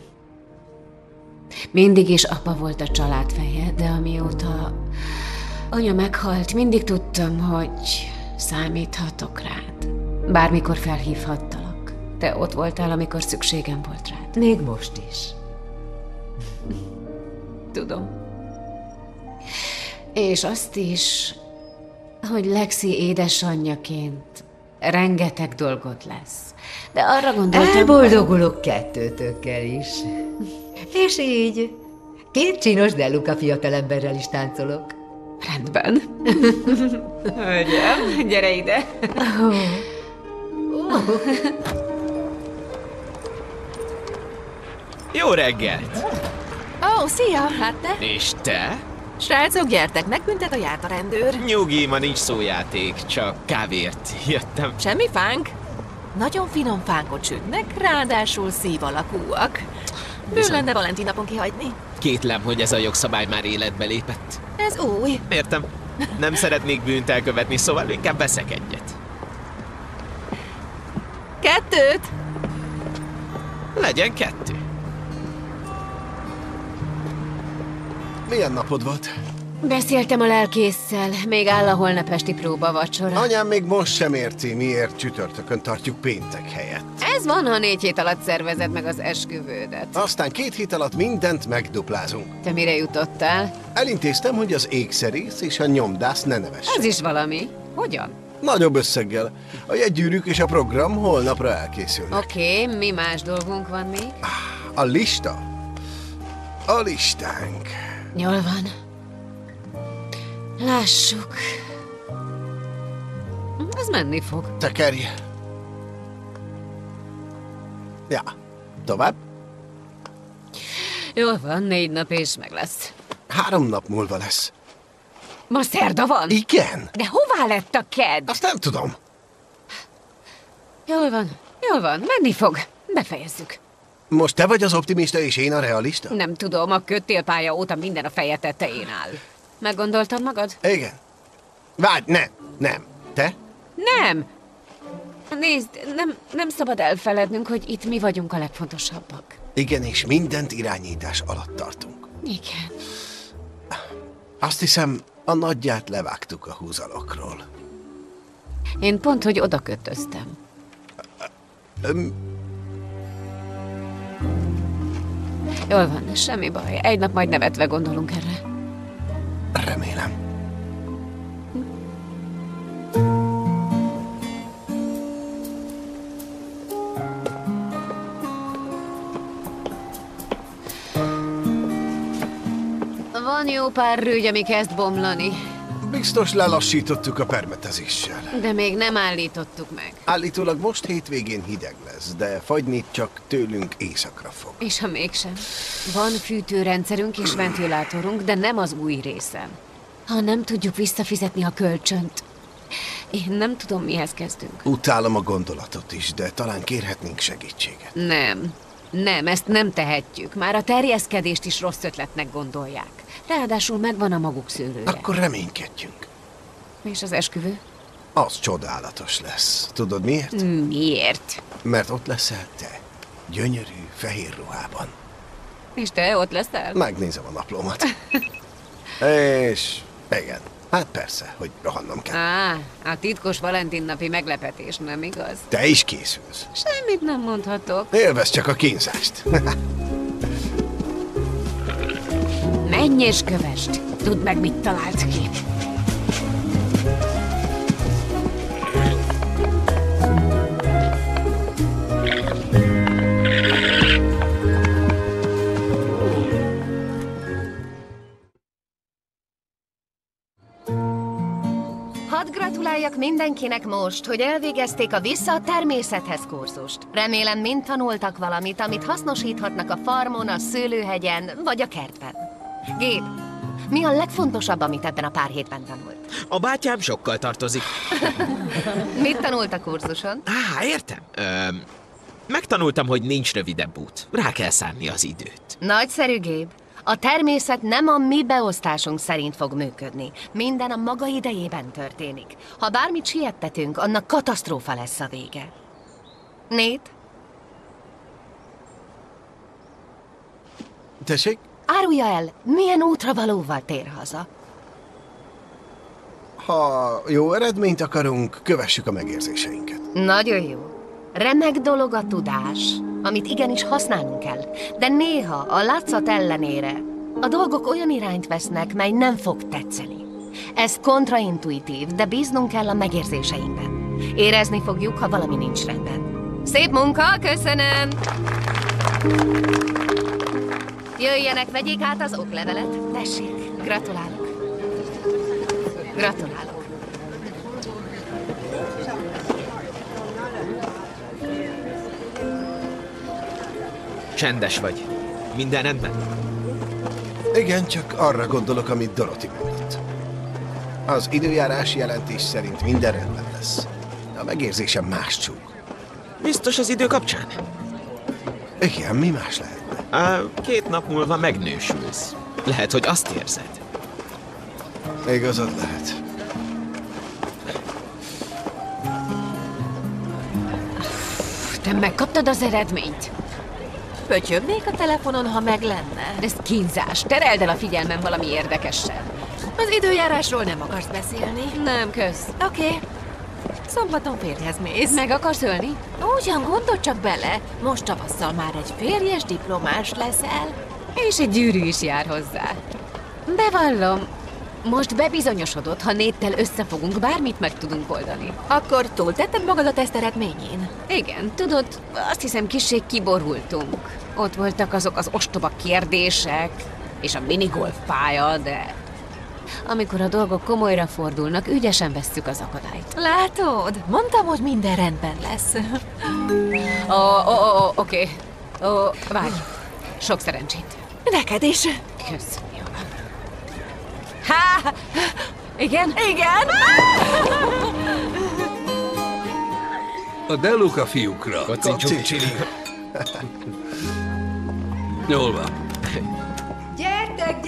[SPEAKER 2] Mindig is apa volt a család feje, de amióta anya meghalt, mindig tudtam, hogy számíthatok rád. Bármikor felhívhattalak. Te ott voltál, amikor szükségem volt rád.
[SPEAKER 11] Még most is.
[SPEAKER 2] Tudom. És azt is, hogy Lexi édesanyjaként rengeteg dolgot lesz. De arra gondoltam...
[SPEAKER 11] Elboldogulok kettőtökkel is. És így 2 csinos de Luca fiatalemberrel is táncolok.
[SPEAKER 2] Rendben. Hölgyem, gyere ide.
[SPEAKER 6] Jó reggelt!
[SPEAKER 4] Ó, szia! Hát te?
[SPEAKER 6] És te?
[SPEAKER 4] Srácok, gyertek, megbüntet a jártarendőr.
[SPEAKER 6] Nyugi, ma nincs szójáték, csak kávért jöttem.
[SPEAKER 4] Semmi fánk? Nagyon finom fánkot sütnek, ráadásul szív alakúak. Bőn lenne Valentin napon kihagyni.
[SPEAKER 6] Kétlem, hogy ez a jogszabály már életbe lépett.
[SPEAKER 4] Ez új.
[SPEAKER 6] Értem. Nem szeretnék bűnt elkövetni, szóval inkább veszek egyet.
[SPEAKER 4] 2.
[SPEAKER 6] Legyen 2.
[SPEAKER 3] Milyen napod volt?
[SPEAKER 2] Beszéltem a lelkésszel, még áll a holnap esti próbavacsora.
[SPEAKER 3] Anyám még most sem érti, miért csütörtökön tartjuk péntek helyett.
[SPEAKER 2] Ez van, ha 4 hét alatt szervezed meg az esküvődet.
[SPEAKER 3] Aztán 2 hét alatt mindent megduplázunk.
[SPEAKER 2] Te mire jutottál?
[SPEAKER 3] Elintéztem, hogy az ékszerész és a nyomdász ne nevesse.
[SPEAKER 2] Ez is valami. Hogyan?
[SPEAKER 3] Nagyobb összeggel. A jegygyűrűk és a program holnapra elkészülnek.
[SPEAKER 2] Oké, mi más dolgunk van még?
[SPEAKER 3] A lista? A listánk.
[SPEAKER 2] Jól van. Lássuk. Ez menni fog.
[SPEAKER 3] Tekerj. Ja, tovább?
[SPEAKER 2] Jól van, 4 nap és meg lesz.
[SPEAKER 3] 3 nap múlva lesz.
[SPEAKER 2] Ma szerda van?
[SPEAKER 3] Igen.
[SPEAKER 2] De hová lett a kedd?
[SPEAKER 3] Azt nem tudom.
[SPEAKER 2] Jól van, menni fog. Befejezzük.
[SPEAKER 3] Most te vagy az optimista és én a realista?
[SPEAKER 2] Nem tudom, a kötélpálya óta minden a feje tetején áll. Meggondoltad magad?
[SPEAKER 3] Igen. Várj, nem. Te?
[SPEAKER 2] Nem! Nézd, nem szabad elfelednünk, hogy itt mi vagyunk a legfontosabbak.
[SPEAKER 3] Igen, és mindent irányítás alatt tartunk.
[SPEAKER 2] Igen.
[SPEAKER 3] Azt hiszem, a nagyját levágtuk a húzalokról.
[SPEAKER 2] Én pont, hogy oda kötöztem. Jól van, semmi baj. Egy nap majd nevetve gondolunk erre.
[SPEAKER 3] Remélem.
[SPEAKER 2] Van jó pár rügy, ami kezd bomlani.
[SPEAKER 3] Biztos lelassítottuk a permetezéssel.
[SPEAKER 2] De még nem állítottuk meg.
[SPEAKER 3] Állítólag most hétvégén hideg lesz, de fagyni csak tőlünk északra fog.
[SPEAKER 2] És ha mégsem. Van fűtőrendszerünk és ventilátorunk, de nem az új részen. Ha nem tudjuk visszafizetni a kölcsönt, én nem tudom, mihez kezdünk.
[SPEAKER 3] Utálom a gondolatot is, de talán kérhetnénk segítséget.
[SPEAKER 2] Nem, ezt nem tehetjük. Már a terjeszkedést is rossz ötletnek gondolják. Ráadásul megvan a maguk szőlője.
[SPEAKER 3] Akkor reménykedjünk.
[SPEAKER 2] És az esküvő?
[SPEAKER 3] Az csodálatos lesz. Tudod miért?
[SPEAKER 2] Miért?
[SPEAKER 3] Mert ott leszel te. Gyönyörű, fehér ruhában.
[SPEAKER 2] És te ott leszel?
[SPEAKER 3] Megnézem a naplómat. És igen, hát persze, hogy rohannom kell.
[SPEAKER 2] A titkos valentinnapi meglepetés, nem igaz?
[SPEAKER 3] Te is készülsz.
[SPEAKER 2] Semmit nem mondhatok.
[SPEAKER 3] Élvezd csak a kínzást.
[SPEAKER 2] Menj és kövesd! Tudd meg, mit talált ki.
[SPEAKER 5] Hadd gratuláljak mindenkinek most, hogy elvégezték a Vissza a természethez kurzust. Remélem mind tanultak valamit, amit hasznosíthatnak a farmon, a szőlőhegyen vagy a kertben. Gabe, mi a legfontosabb, amit ebben a pár hétben tanult?
[SPEAKER 6] A bátyám sokkal tartozik.
[SPEAKER 5] Mit tanult a kurzuson?
[SPEAKER 6] Értem. Megtanultam, hogy nincs rövidebb út. Rá kell szánni az időt.
[SPEAKER 5] Nagyszerű, Gabe. A természet nem a mi beosztásunk szerint fog működni. Minden a maga idejében történik. Ha bármit siettetünk, annak katasztrófa lesz a vége. Nate?
[SPEAKER 3] Tessék?
[SPEAKER 5] Árulja el, milyen útravalóval tér haza?
[SPEAKER 3] Ha jó eredményt akarunk, kövessük a megérzéseinket.
[SPEAKER 5] Nagyon jó. Remek dolog a tudás, amit igenis használnunk kell. De néha a látszat ellenére a dolgok olyan irányt vesznek, mely nem fog tetszeni. Ez kontraintuitív, de bíznunk kell a megérzéseinkben. Érezni fogjuk, ha valami nincs rendben. Szép munka, köszönöm! Jöjjenek, vegyék át az oklevelet. Tessék, gratulálok. Gratulálok.
[SPEAKER 6] Csendes vagy. Minden rendben?
[SPEAKER 3] Igen, csak arra gondolok, amit Dorothy mondott. Az időjárási jelentés szerint minden rendben lesz. A megérzésem más csúg.
[SPEAKER 6] Biztos az idő kapcsán?
[SPEAKER 3] Igen, mi más lehetne?
[SPEAKER 6] 2 nap múlva megnősülsz. Lehet, hogy azt érzed.
[SPEAKER 3] Igazad lehet.
[SPEAKER 2] Te megkaptad az eredményt?
[SPEAKER 4] Pötyögnék a telefonon, ha meg lenne.
[SPEAKER 2] Ez kínzás. Tereld el a figyelmem valami érdekessel.
[SPEAKER 4] Az időjárásról nem akarsz beszélni?
[SPEAKER 2] Nem, kösz.
[SPEAKER 4] Oké. Szombaton férjhez mész.
[SPEAKER 2] Meg akarsz ölni?
[SPEAKER 4] Ugyan, gondolj csak bele. Most tavasszal már egy férjes diplomás leszel.
[SPEAKER 2] És egy gyűrű is jár hozzá. Bevallom, most bebizonyosodott, ha Nate-tel összefogunk, bármit meg tudunk oldani.
[SPEAKER 4] Akkor túltetted magad a teszt eredményén?
[SPEAKER 2] Igen, tudod, azt hiszem kissé kiborultunk. Ott voltak azok az ostoba kérdések, és a minigolf pálya, de amikor a dolgok komolyra fordulnak, ügyesen vesszük az akadályt.
[SPEAKER 4] Látod? Mondtam, hogy minden rendben lesz.
[SPEAKER 2] Oké. Várj. Sok szerencsét.
[SPEAKER 4] Neked is.
[SPEAKER 2] Kösz. Jó van. Igen?
[SPEAKER 4] Igen!
[SPEAKER 8] A Deluca fiúkra.
[SPEAKER 6] Kocincsuk.
[SPEAKER 8] Jól van.
[SPEAKER 11] Gyertek!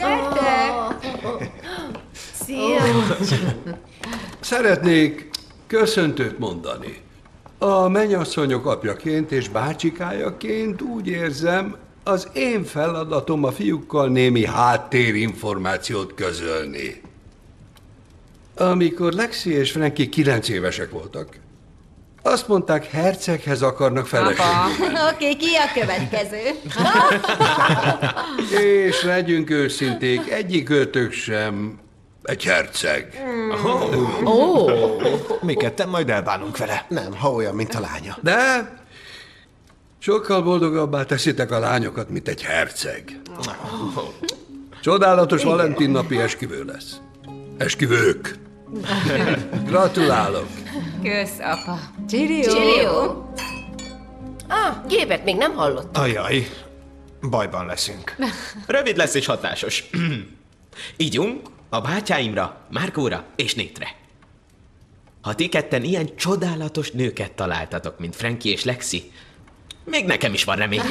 [SPEAKER 4] Szia!
[SPEAKER 8] Szeretnék köszöntőt mondani. A mennyasszonyok apjaként és bácsikájaként úgy érzem, az én feladatom a fiúkkal némi háttérinformációt közölni. Amikor Lexi és Frankie 9 évesek voltak, azt mondták, herceghez akarnak feleségül.
[SPEAKER 10] Oké, ki a következő?
[SPEAKER 8] És legyünk őszinték, egyikőtök sem egy herceg.
[SPEAKER 9] Mi ketten majd elbánunk vele.
[SPEAKER 3] Nem, ha olyan, mint a lánya.
[SPEAKER 8] De sokkal boldogabbá teszitek a lányokat, mint egy herceg. Csodálatos Valentin napi esküvő lesz. Esküvők. Gratulálok.
[SPEAKER 2] Kösz, apa.
[SPEAKER 12] Csilió! Gébet még nem hallott.
[SPEAKER 9] Ajaj, bajban leszünk.
[SPEAKER 6] Rövid lesz és hatásos. Ígyunk a bátyáimra, Márkóra és Nétre. Ha ti ketten ilyen csodálatos nőket találtatok, mint Frankie és Lexi, még nekem is van remény.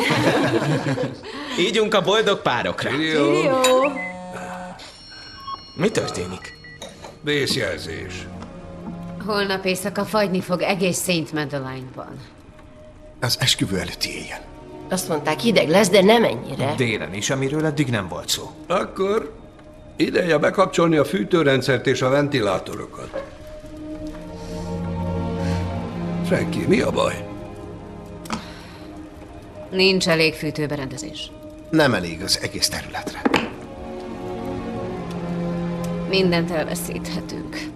[SPEAKER 6] Ígyunk a boldog párokra.
[SPEAKER 8] Csilió.
[SPEAKER 6] Mi történik?
[SPEAKER 8] Vészjelzés.
[SPEAKER 2] Holnap éjszaka fagyni fog egész Saint Madeline-ban.
[SPEAKER 3] Az esküvő előtti éjjel.
[SPEAKER 12] Azt mondták, hideg lesz, de nem ennyire.
[SPEAKER 9] Délen is, amiről eddig nem volt szó.
[SPEAKER 8] Akkor ideje bekapcsolni a fűtőrendszert és a ventilátorokat. Frankie, mi a baj?
[SPEAKER 2] Nincs elég fűtőberendezés.
[SPEAKER 3] Nem elég az egész területre.
[SPEAKER 2] Mindent elveszíthetünk.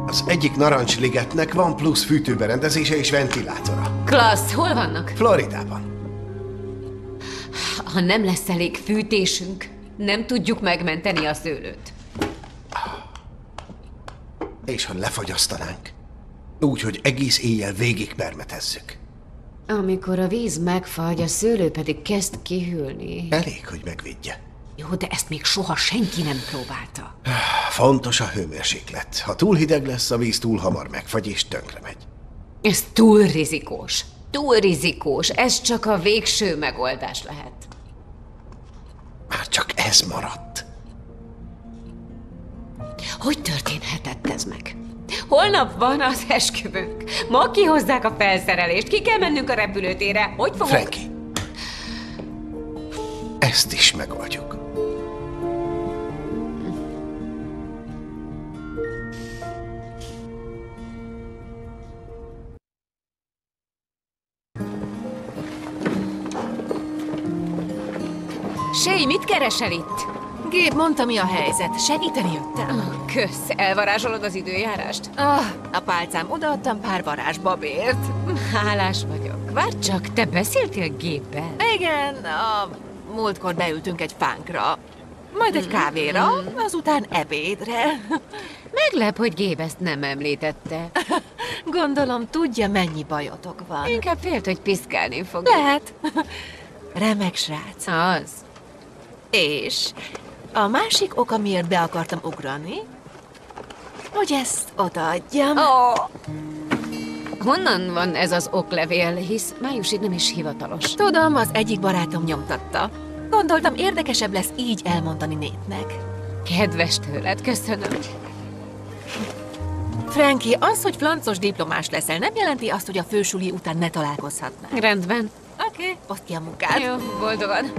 [SPEAKER 3] Az egyik narancsligetnek van plusz fűtőberendezése és ventilátora.
[SPEAKER 2] Klassz, hol vannak?
[SPEAKER 3] Floridában.
[SPEAKER 2] Ha nem lesz elég fűtésünk, nem tudjuk megmenteni a szőlőt.
[SPEAKER 3] És ha lefagyasztanánk, úgy, hogy egész éjjel végig permetezzük.
[SPEAKER 2] Amikor a víz megfagy, a szőlő pedig kezd kihűlni.
[SPEAKER 3] Elég, hogy megvédje.
[SPEAKER 2] Jó, de ezt még soha senki nem próbálta.
[SPEAKER 3] Fontos a hőmérséklet. Ha túl hideg lesz, a víz túl hamar megfagy és tönkre megy.
[SPEAKER 2] Ez túl rizikós. Túl rizikós. Ez csak a végső megoldás lehet.
[SPEAKER 3] Már csak ez maradt.
[SPEAKER 2] Hogy történhetett ez meg? Holnap van az esküvőnk. Ma kihozzák a felszerelést. Ki kell mennünk a repülőtérre. Hogy fogok...
[SPEAKER 3] Frankie. Ezt is megoldjuk.
[SPEAKER 2] Shay, mit keresel itt?
[SPEAKER 4] Gép mondta, mi a helyzet. Segíteni jöttem.
[SPEAKER 2] Kösz, elvarázsolod az időjárást?
[SPEAKER 4] A pálcám odaadtam pár varázsbabért.
[SPEAKER 2] Hálás vagyok. Várj csak, te beszéltél géppel?
[SPEAKER 4] Igen, a múltkor beültünk egy fánkra. Majd egy kávéra, azután ebédre.
[SPEAKER 2] Meglep, hogy Gép ezt nem említette.
[SPEAKER 4] Gondolom, tudja, mennyi bajotok van.
[SPEAKER 2] Inkább félt, hogy piszkálni fog.
[SPEAKER 4] Lehet. Remek srác.
[SPEAKER 2] Az.
[SPEAKER 4] És a másik ok, amiért be akartam ugrani, hogy ezt odaadjam.
[SPEAKER 2] Honnan van ez az oklevél, hisz májusig nem is hivatalos.
[SPEAKER 4] Tudom, az egyik barátom nyomtatta. Gondoltam, érdekesebb lesz így elmondani Nétnek.
[SPEAKER 2] Kedves tőled, köszönöm.
[SPEAKER 4] Frankie, az, hogy flancos diplomás leszel, nem jelenti azt, hogy a fősuli után ne találkozhatnánk.
[SPEAKER 2] Rendben.
[SPEAKER 4] Oké, oszd ki a munkát.
[SPEAKER 2] Jó, boldogan.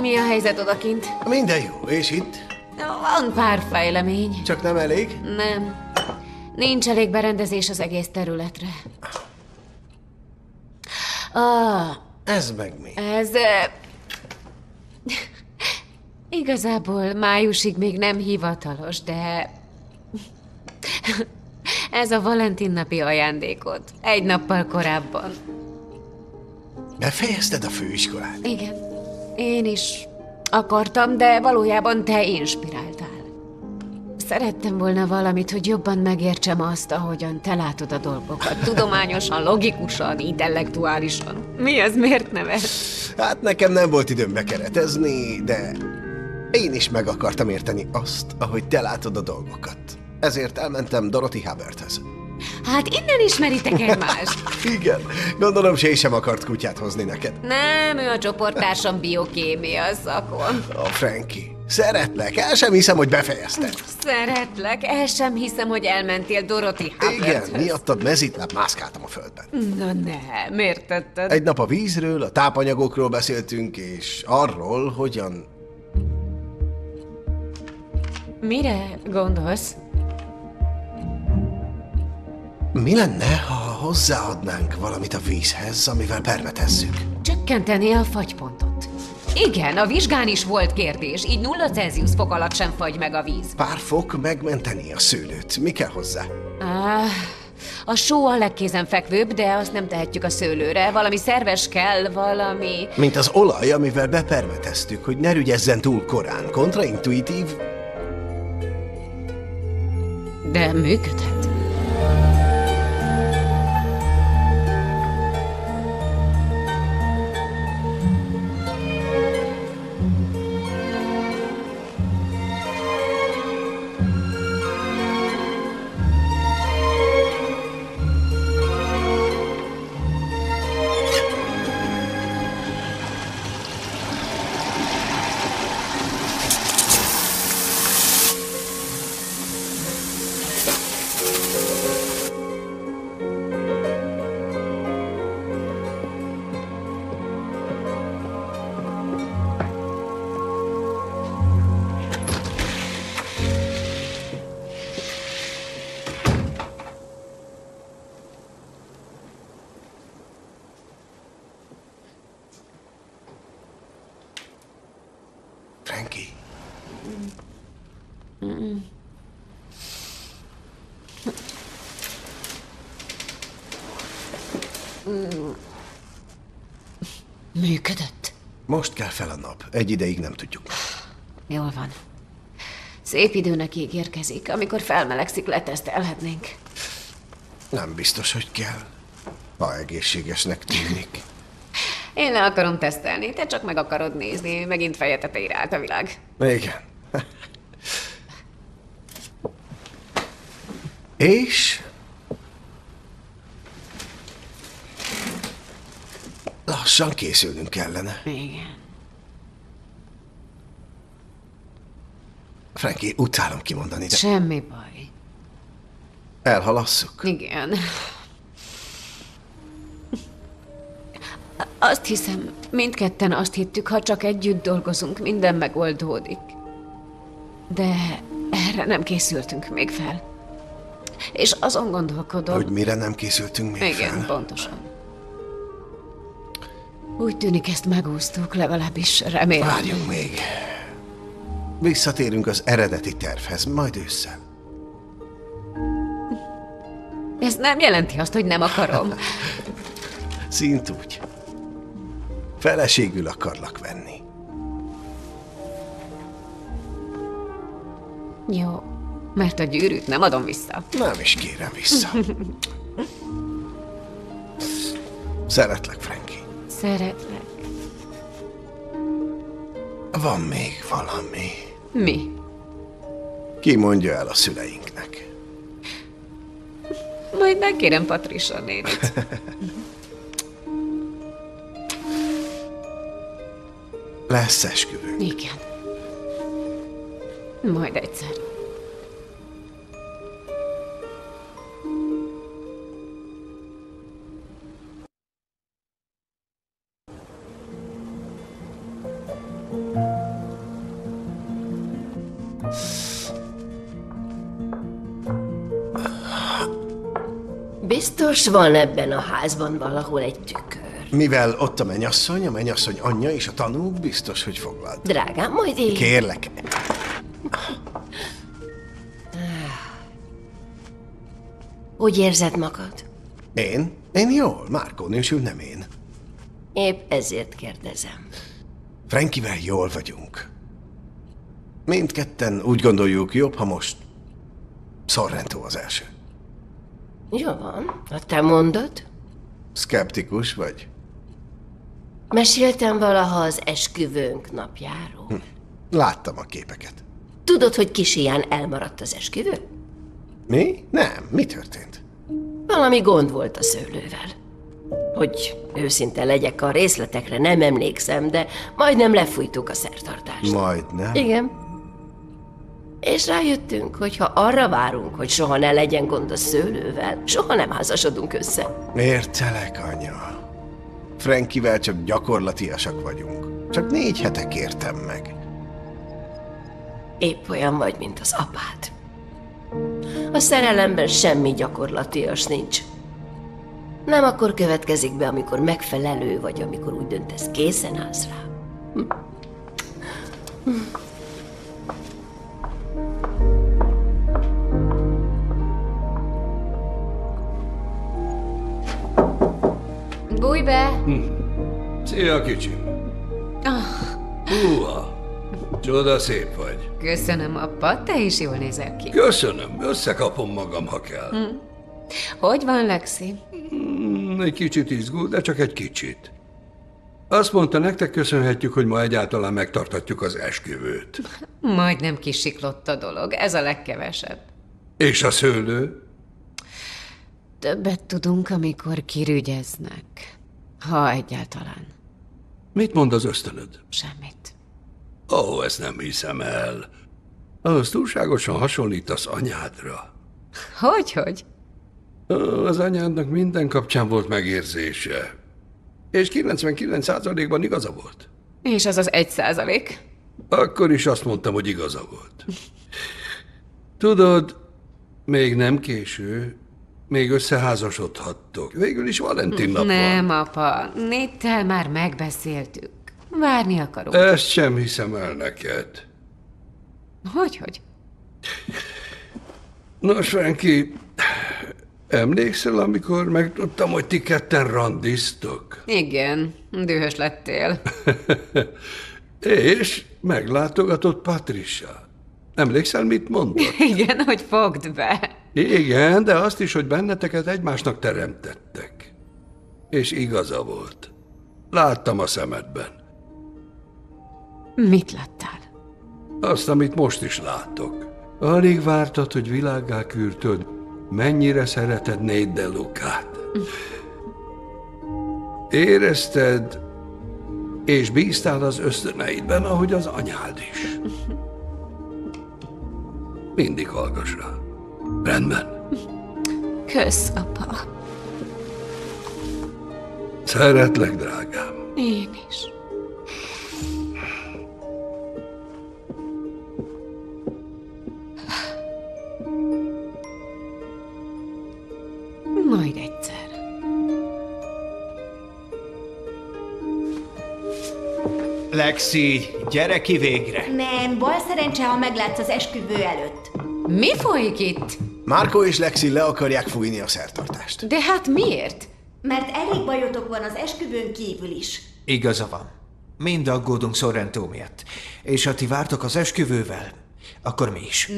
[SPEAKER 2] Mi a helyzet odakint?
[SPEAKER 3] Minden jó, és itt?
[SPEAKER 2] Van pár fejlemény.
[SPEAKER 3] Csak nem elég?
[SPEAKER 2] Nem. Nincs elég berendezés az egész területre.
[SPEAKER 3] Ez meg mi?
[SPEAKER 2] Ez... Igazából májusig még nem hivatalos, de... Ez a Valentin napi ajándékod. Egy nappal korábban.
[SPEAKER 3] Befejezted a főiskolát?
[SPEAKER 2] Igen. Én is akartam, de valójában te inspiráltál. Szerettem volna valamit, hogy jobban megértsem azt, ahogyan te látod a dolgokat. Tudományosan, logikusan, intellektuálisan. Mi ez? Miért neved?
[SPEAKER 3] Hát nekem nem volt időm bekeretezni, de Én is meg akartam érteni azt, ahogy te látod a dolgokat. Ezért elmentem Dorothy Hubbardhez.
[SPEAKER 2] Hát innen ismeritek egymást.
[SPEAKER 3] Igen, gondolom Shay sem akart kutyát hozni neked.
[SPEAKER 2] Nem, ő a csoporttársam biokémia szakon.
[SPEAKER 3] A Frankie. Szeretlek, el sem hiszem, hogy befejezted.
[SPEAKER 2] Szeretlek, el sem hiszem, hogy elmentél Dorothy Hubbardhöz.
[SPEAKER 3] Igen, miattad mezitláb mászkáltam a földben.
[SPEAKER 2] Na ne, miért tetted?
[SPEAKER 3] Egy nap a vízről, a tápanyagokról beszéltünk, és arról, hogyan...
[SPEAKER 2] Mire gondolsz?
[SPEAKER 3] Mi lenne, ha hozzáadnánk valamit a vízhez, amivel permetezzük?
[SPEAKER 2] Csökkenteni a fagypontot. Igen, a vizsgán is volt kérdés, így 0 Celsius fok alatt sem fagy meg a víz.
[SPEAKER 3] Pár fok megmenteni a szőlőt. Mi kell hozzá?
[SPEAKER 2] A só a legkézenfekvőbb, de azt nem tehetjük a szőlőre. Valami szerves kell, valami...
[SPEAKER 3] Mint az olaj, amivel bepermeteztük, hogy ne rügyezzen túl korán. Kontraintuitív...
[SPEAKER 2] De működhet.
[SPEAKER 3] Frankie.
[SPEAKER 2] Működött.
[SPEAKER 3] Most kell fel a nap. Egy ideig nem tudjuk.
[SPEAKER 2] Jól van. Szép időnek ígérkezik. Amikor felmelegszik, letesztelhetnénk.
[SPEAKER 3] Nem biztos, hogy kell. Ha egészségesnek tűnik.
[SPEAKER 2] Én le akarom tesztelni, te csak meg akarod nézni. Megint feje tetejére állt a világ.
[SPEAKER 3] Igen. És... lassan készülnünk kellene.
[SPEAKER 2] Igen.
[SPEAKER 3] Frankie, utálom kimondani, de...
[SPEAKER 2] Semmi baj.
[SPEAKER 3] Elhalasszuk?
[SPEAKER 2] Igen. Azt hiszem, mindketten azt hittük, ha csak együtt dolgozunk, minden megoldódik. De erre nem készültünk még fel. És azon gondolkodom...
[SPEAKER 3] Hogy mire nem készültünk még
[SPEAKER 2] igen,
[SPEAKER 3] fel?
[SPEAKER 2] pontosan. Úgy tűnik, ezt megúsztuk, legalábbis remélem.
[SPEAKER 3] Várjunk még. Visszatérünk az eredeti tervhez, majd ősszel.
[SPEAKER 2] Ez nem jelenti azt, hogy nem akarom.
[SPEAKER 3] Szint úgy. Feleségül akarlak venni.
[SPEAKER 2] Jó, mert a gyűrűt nem adom vissza.
[SPEAKER 3] Nem is kérem vissza. Szeretlek, Frankie.
[SPEAKER 2] Szeretlek.
[SPEAKER 3] Van még valami.
[SPEAKER 2] Mi?
[SPEAKER 3] Ki mondja el a szüleinknek?
[SPEAKER 2] Majd megkérem Patricia nénit.
[SPEAKER 3] Lesz esküvő.
[SPEAKER 2] Igen. Majd egyszer.
[SPEAKER 12] Biztos van ebben a házban valahol egy tükör.
[SPEAKER 3] Mivel ott a mennyasszony anyja és a tanúk, biztos, hogy foglalt.
[SPEAKER 12] Drágám, majd én...
[SPEAKER 3] Kérlek.
[SPEAKER 12] Hogy érzed magad?
[SPEAKER 3] Én? Én jól. Márkó nősül, nem én.
[SPEAKER 12] Épp ezért kérdezem.
[SPEAKER 3] Frankivel jól vagyunk. Mindketten úgy gondoljuk, jobb, ha most Sorrento az első.
[SPEAKER 12] Jó van, ha te mondod.
[SPEAKER 3] Szkeptikus vagy?
[SPEAKER 12] Meséltem valaha az esküvőnk napjáról.
[SPEAKER 3] Láttam a képeket.
[SPEAKER 12] Tudod, hogy Kisiján elmaradt az esküvő?
[SPEAKER 3] Mi? Nem. Mi történt?
[SPEAKER 12] Valami gond volt a szőlővel. Hogy őszinte legyek, a részletekre nem emlékszem, de majdnem lefújtuk a szertartást.
[SPEAKER 3] Majdnem?
[SPEAKER 12] Igen. És rájöttünk, hogy ha arra várunk, hogy soha ne legyen gond a szőlővel, soha nem házasodunk össze.
[SPEAKER 3] Értelek, anya. Frankivel csak gyakorlatiasak vagyunk. Csak 4 hete kértem meg.
[SPEAKER 12] Épp olyan vagy, mint az apád. A szerelemben semmi gyakorlatias nincs. Nem akkor következik be, amikor megfelelő vagy, amikor úgy döntesz, készen állsz rá.
[SPEAKER 2] Bújj be!
[SPEAKER 8] Szia, kicsim. Húha, csoda szép vagy.
[SPEAKER 2] Köszönöm, apa, te is jól nézel ki.
[SPEAKER 8] Köszönöm, összekapom magam, ha kell.
[SPEAKER 2] Hogy van, Lexi?
[SPEAKER 8] Egy kicsit izgul, de csak egy kicsit. Azt mondta, nektek köszönhetjük, hogy ma egyáltalán megtarthatjuk az esküvőt.
[SPEAKER 2] Majdnem kisiklott a dolog, ez a legkevesebb.
[SPEAKER 8] És a szőlő?
[SPEAKER 2] Többet tudunk, amikor kirügyeznek. Ha egyáltalán.
[SPEAKER 8] Mit mond az ösztönöd?
[SPEAKER 2] Semmit.
[SPEAKER 8] Ó, ezt nem hiszem el. Ahhoz túlságosan hasonlítasz anyádra.
[SPEAKER 2] Hogy?
[SPEAKER 8] Az anyádnak minden kapcsán volt megérzése. És 99%-ban igaza volt.
[SPEAKER 2] És az az 1%?
[SPEAKER 8] Akkor is azt mondtam, hogy igaza volt. Tudod, még nem késő, még összeházasodhattok. Végül is Valentin nap van.
[SPEAKER 2] Nem, apa. Nate-tel már megbeszéltük. Várni akarunk.
[SPEAKER 8] Ezt sem hiszem el neked.
[SPEAKER 2] Hogy?
[SPEAKER 8] Nos, Frankie, emlékszel, amikor megtudtam, hogy ti ketten randiztok?
[SPEAKER 2] Igen, dühös lettél.
[SPEAKER 8] És meglátogatott Patricia. Emlékszel, mit mondott?
[SPEAKER 2] Igen, hogy fogd be.
[SPEAKER 8] Igen, de azt is, hogy benneteket egymásnak teremtettek. És igaza volt. Láttam a szemedben.
[SPEAKER 2] Mit láttál?
[SPEAKER 8] Azt, amit most is látok. Alig vártad, hogy világgá kürtöd, mennyire szereted Nate De Lucát. Érezted, és bíztál az ösztöneidben, ahogy az anyád is. Mindig hallgass rá. Rendben.
[SPEAKER 2] Kösz, apa.
[SPEAKER 8] Szeretlek, drágám.
[SPEAKER 2] Én is. Majd egyszer.
[SPEAKER 9] Lexi, gyere ki végre!
[SPEAKER 10] Nem, bal szerencse, ha meglátsz az esküvő előtt.
[SPEAKER 2] Mi folyik itt?
[SPEAKER 3] Marco és Lexi le akarják fújni a szertartást.
[SPEAKER 2] De hát miért?
[SPEAKER 10] Mert elég bajotok van az esküvőn kívül is.
[SPEAKER 9] Igaza van. Mind aggódunk Sorrento miatt. És ha ti vártok az esküvővel, akkor mi is.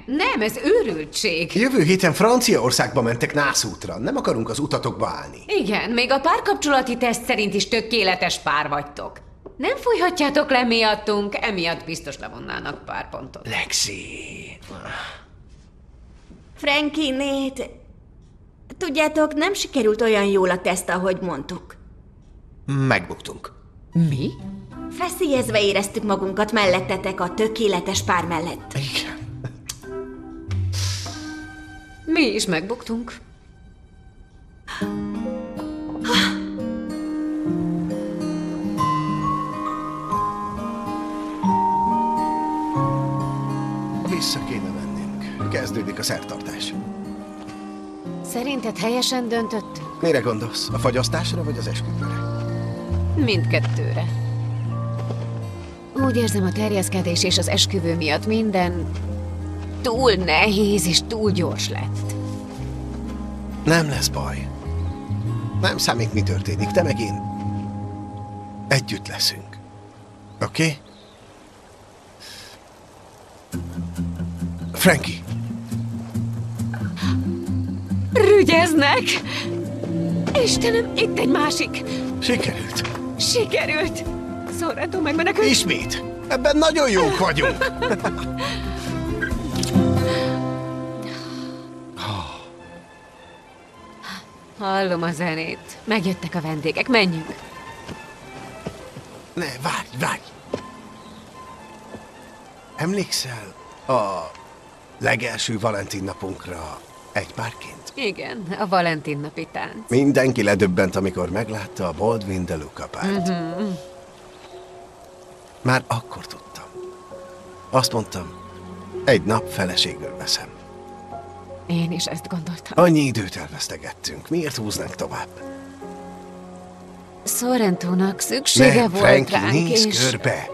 [SPEAKER 2] Nem, ez őrültség.
[SPEAKER 3] Jövő héten Franciaországba mentek nászútra. Nem akarunk az utatokba állni.
[SPEAKER 2] Igen, még a párkapcsolati teszt szerint is tökéletes pár vagytok. Nem fújhatjátok le miattunk, emiatt biztos levonnának pár pontot.
[SPEAKER 9] Lexi...
[SPEAKER 10] Frankie, Nate, tudjátok, nem sikerült olyan jól a teszt, ahogy mondtuk.
[SPEAKER 9] Megbuktunk.
[SPEAKER 2] Mi?
[SPEAKER 10] Feszélyezve éreztük magunkat mellettetek a tökéletes pár mellett.
[SPEAKER 3] Igen.
[SPEAKER 2] Mi is megbuktunk.
[SPEAKER 3] Vissza kéne mennünk. Kezdődik a szertartás.
[SPEAKER 2] Szerinted helyesen döntöttünk?
[SPEAKER 3] Mire gondolsz? A fagyasztásra vagy az esküvőre?
[SPEAKER 2] Mindkettőre. Úgy érzem, a terjeszkedés és az esküvő miatt minden túl nehéz és túl gyors lett.
[SPEAKER 3] Nem lesz baj. Nem számít, mi történik, te meg én. Együtt leszünk. Oké? Frankie.
[SPEAKER 2] Rügyeznek! Istenem, itt egy másik!
[SPEAKER 3] Sikerült.
[SPEAKER 2] Sikerült! Sorrento megmenekült.
[SPEAKER 3] Ismét. Ebben nagyon jók vagyunk.
[SPEAKER 2] Hallom a zenét. Megjöttek a vendégek, menjünk.
[SPEAKER 3] Ne, várj! Emlékszel a legelső Valentin napunkra egy párként?
[SPEAKER 2] Igen, a Valentin napi tánc.
[SPEAKER 3] Mindenki ledöbbent, amikor meglátta a Baldwin de Luca párt. Már akkor tudtam. Azt mondtam, egy nap feleségül veszem.
[SPEAKER 2] Én is ezt gondoltam.
[SPEAKER 3] Annyi időt elvesztegettünk. Miért húznánk tovább?
[SPEAKER 2] Sorrentónak szüksége volt
[SPEAKER 3] Frankie,
[SPEAKER 2] ránk,
[SPEAKER 3] nézz
[SPEAKER 2] és...
[SPEAKER 3] körbe!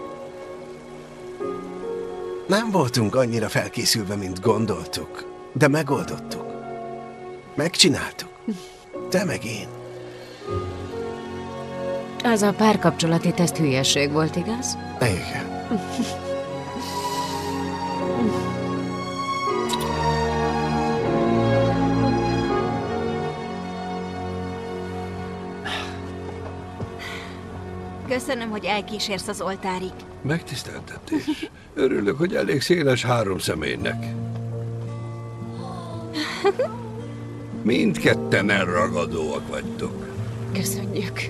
[SPEAKER 3] Nem voltunk annyira felkészülve, mint gondoltuk, de megoldottuk. Megcsináltuk. Te meg én.
[SPEAKER 2] Az a párkapcsolati teszt hülyeség volt, igaz?
[SPEAKER 3] Igen.
[SPEAKER 10] Köszönöm, hogy elkísérsz az oltárig.
[SPEAKER 8] Megtiszteltetés. Örülök, hogy elég széles három személynek. Mindketten elragadóak vagytok.
[SPEAKER 2] Köszönjük.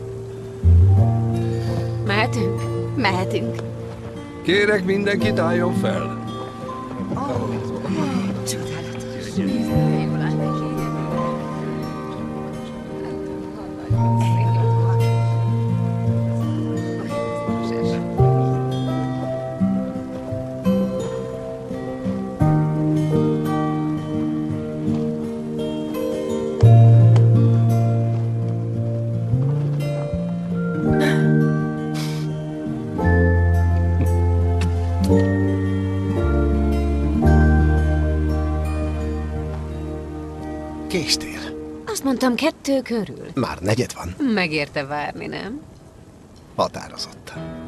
[SPEAKER 2] Mehetünk?
[SPEAKER 10] Mehetünk.
[SPEAKER 8] Kérek, mindenkit álljon fel.
[SPEAKER 3] Késtél.
[SPEAKER 2] Azt mondtam, 2 körül.
[SPEAKER 3] Már 4 van.
[SPEAKER 2] Megérte várni, nem?
[SPEAKER 3] Határozottan.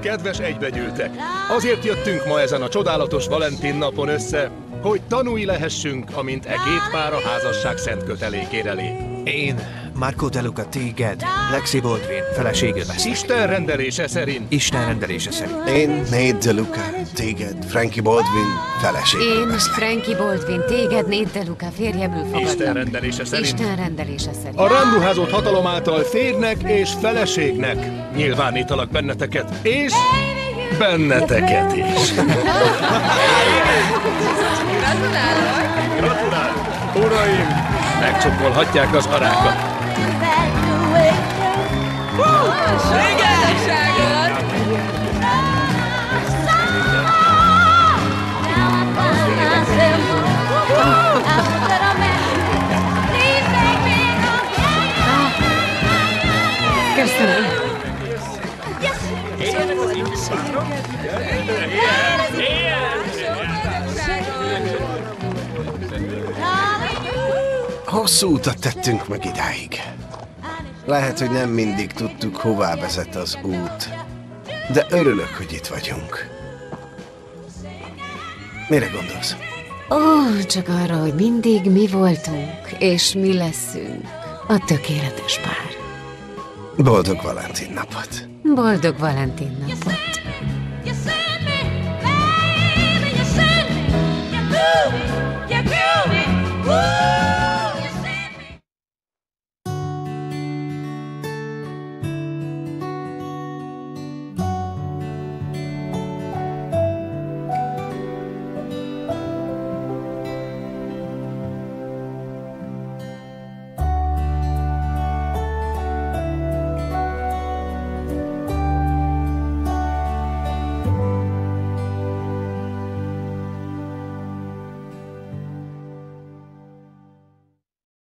[SPEAKER 13] Kedves egybegyűltek! Azért jöttünk ma ezen a csodálatos Valentin napon össze, hogy tanúi lehessünk, amint két pár a házasság szent kötelékére lép.
[SPEAKER 9] Én, Marco de Luca, téged, Lexi Baldwin, feleségül veszek.
[SPEAKER 13] Isten rendelése szerint.
[SPEAKER 9] Isten rendelése szerint.
[SPEAKER 3] Én, Nate de Luca, téged, Frankie Baldwin, feleségül
[SPEAKER 2] Én,
[SPEAKER 3] veszlek.
[SPEAKER 2] Frankie Baldwin, téged, Nate de Luca, férjemül fogadlak.
[SPEAKER 13] Isten rendelése szerint.
[SPEAKER 2] Isten rendelése szerint.
[SPEAKER 13] A rám ruházott hatalom által férnek és feleségnek nyilvánítalak benneteket, és benneteket is. Gratulálok! Uraim, megcsokolhatják az arákat.
[SPEAKER 2] Köszönöm.
[SPEAKER 3] Hosszú utat tettünk meg idáig. Lehet, hogy nem mindig tudtuk, hová vezet az út, de örülök, hogy itt vagyunk. Mire gondolsz?
[SPEAKER 2] Csak arra, hogy mindig mi voltunk, és mi leszünk. A tökéletes pár.
[SPEAKER 3] Boldog Valentin napot!
[SPEAKER 2] Boldog Valentin napot!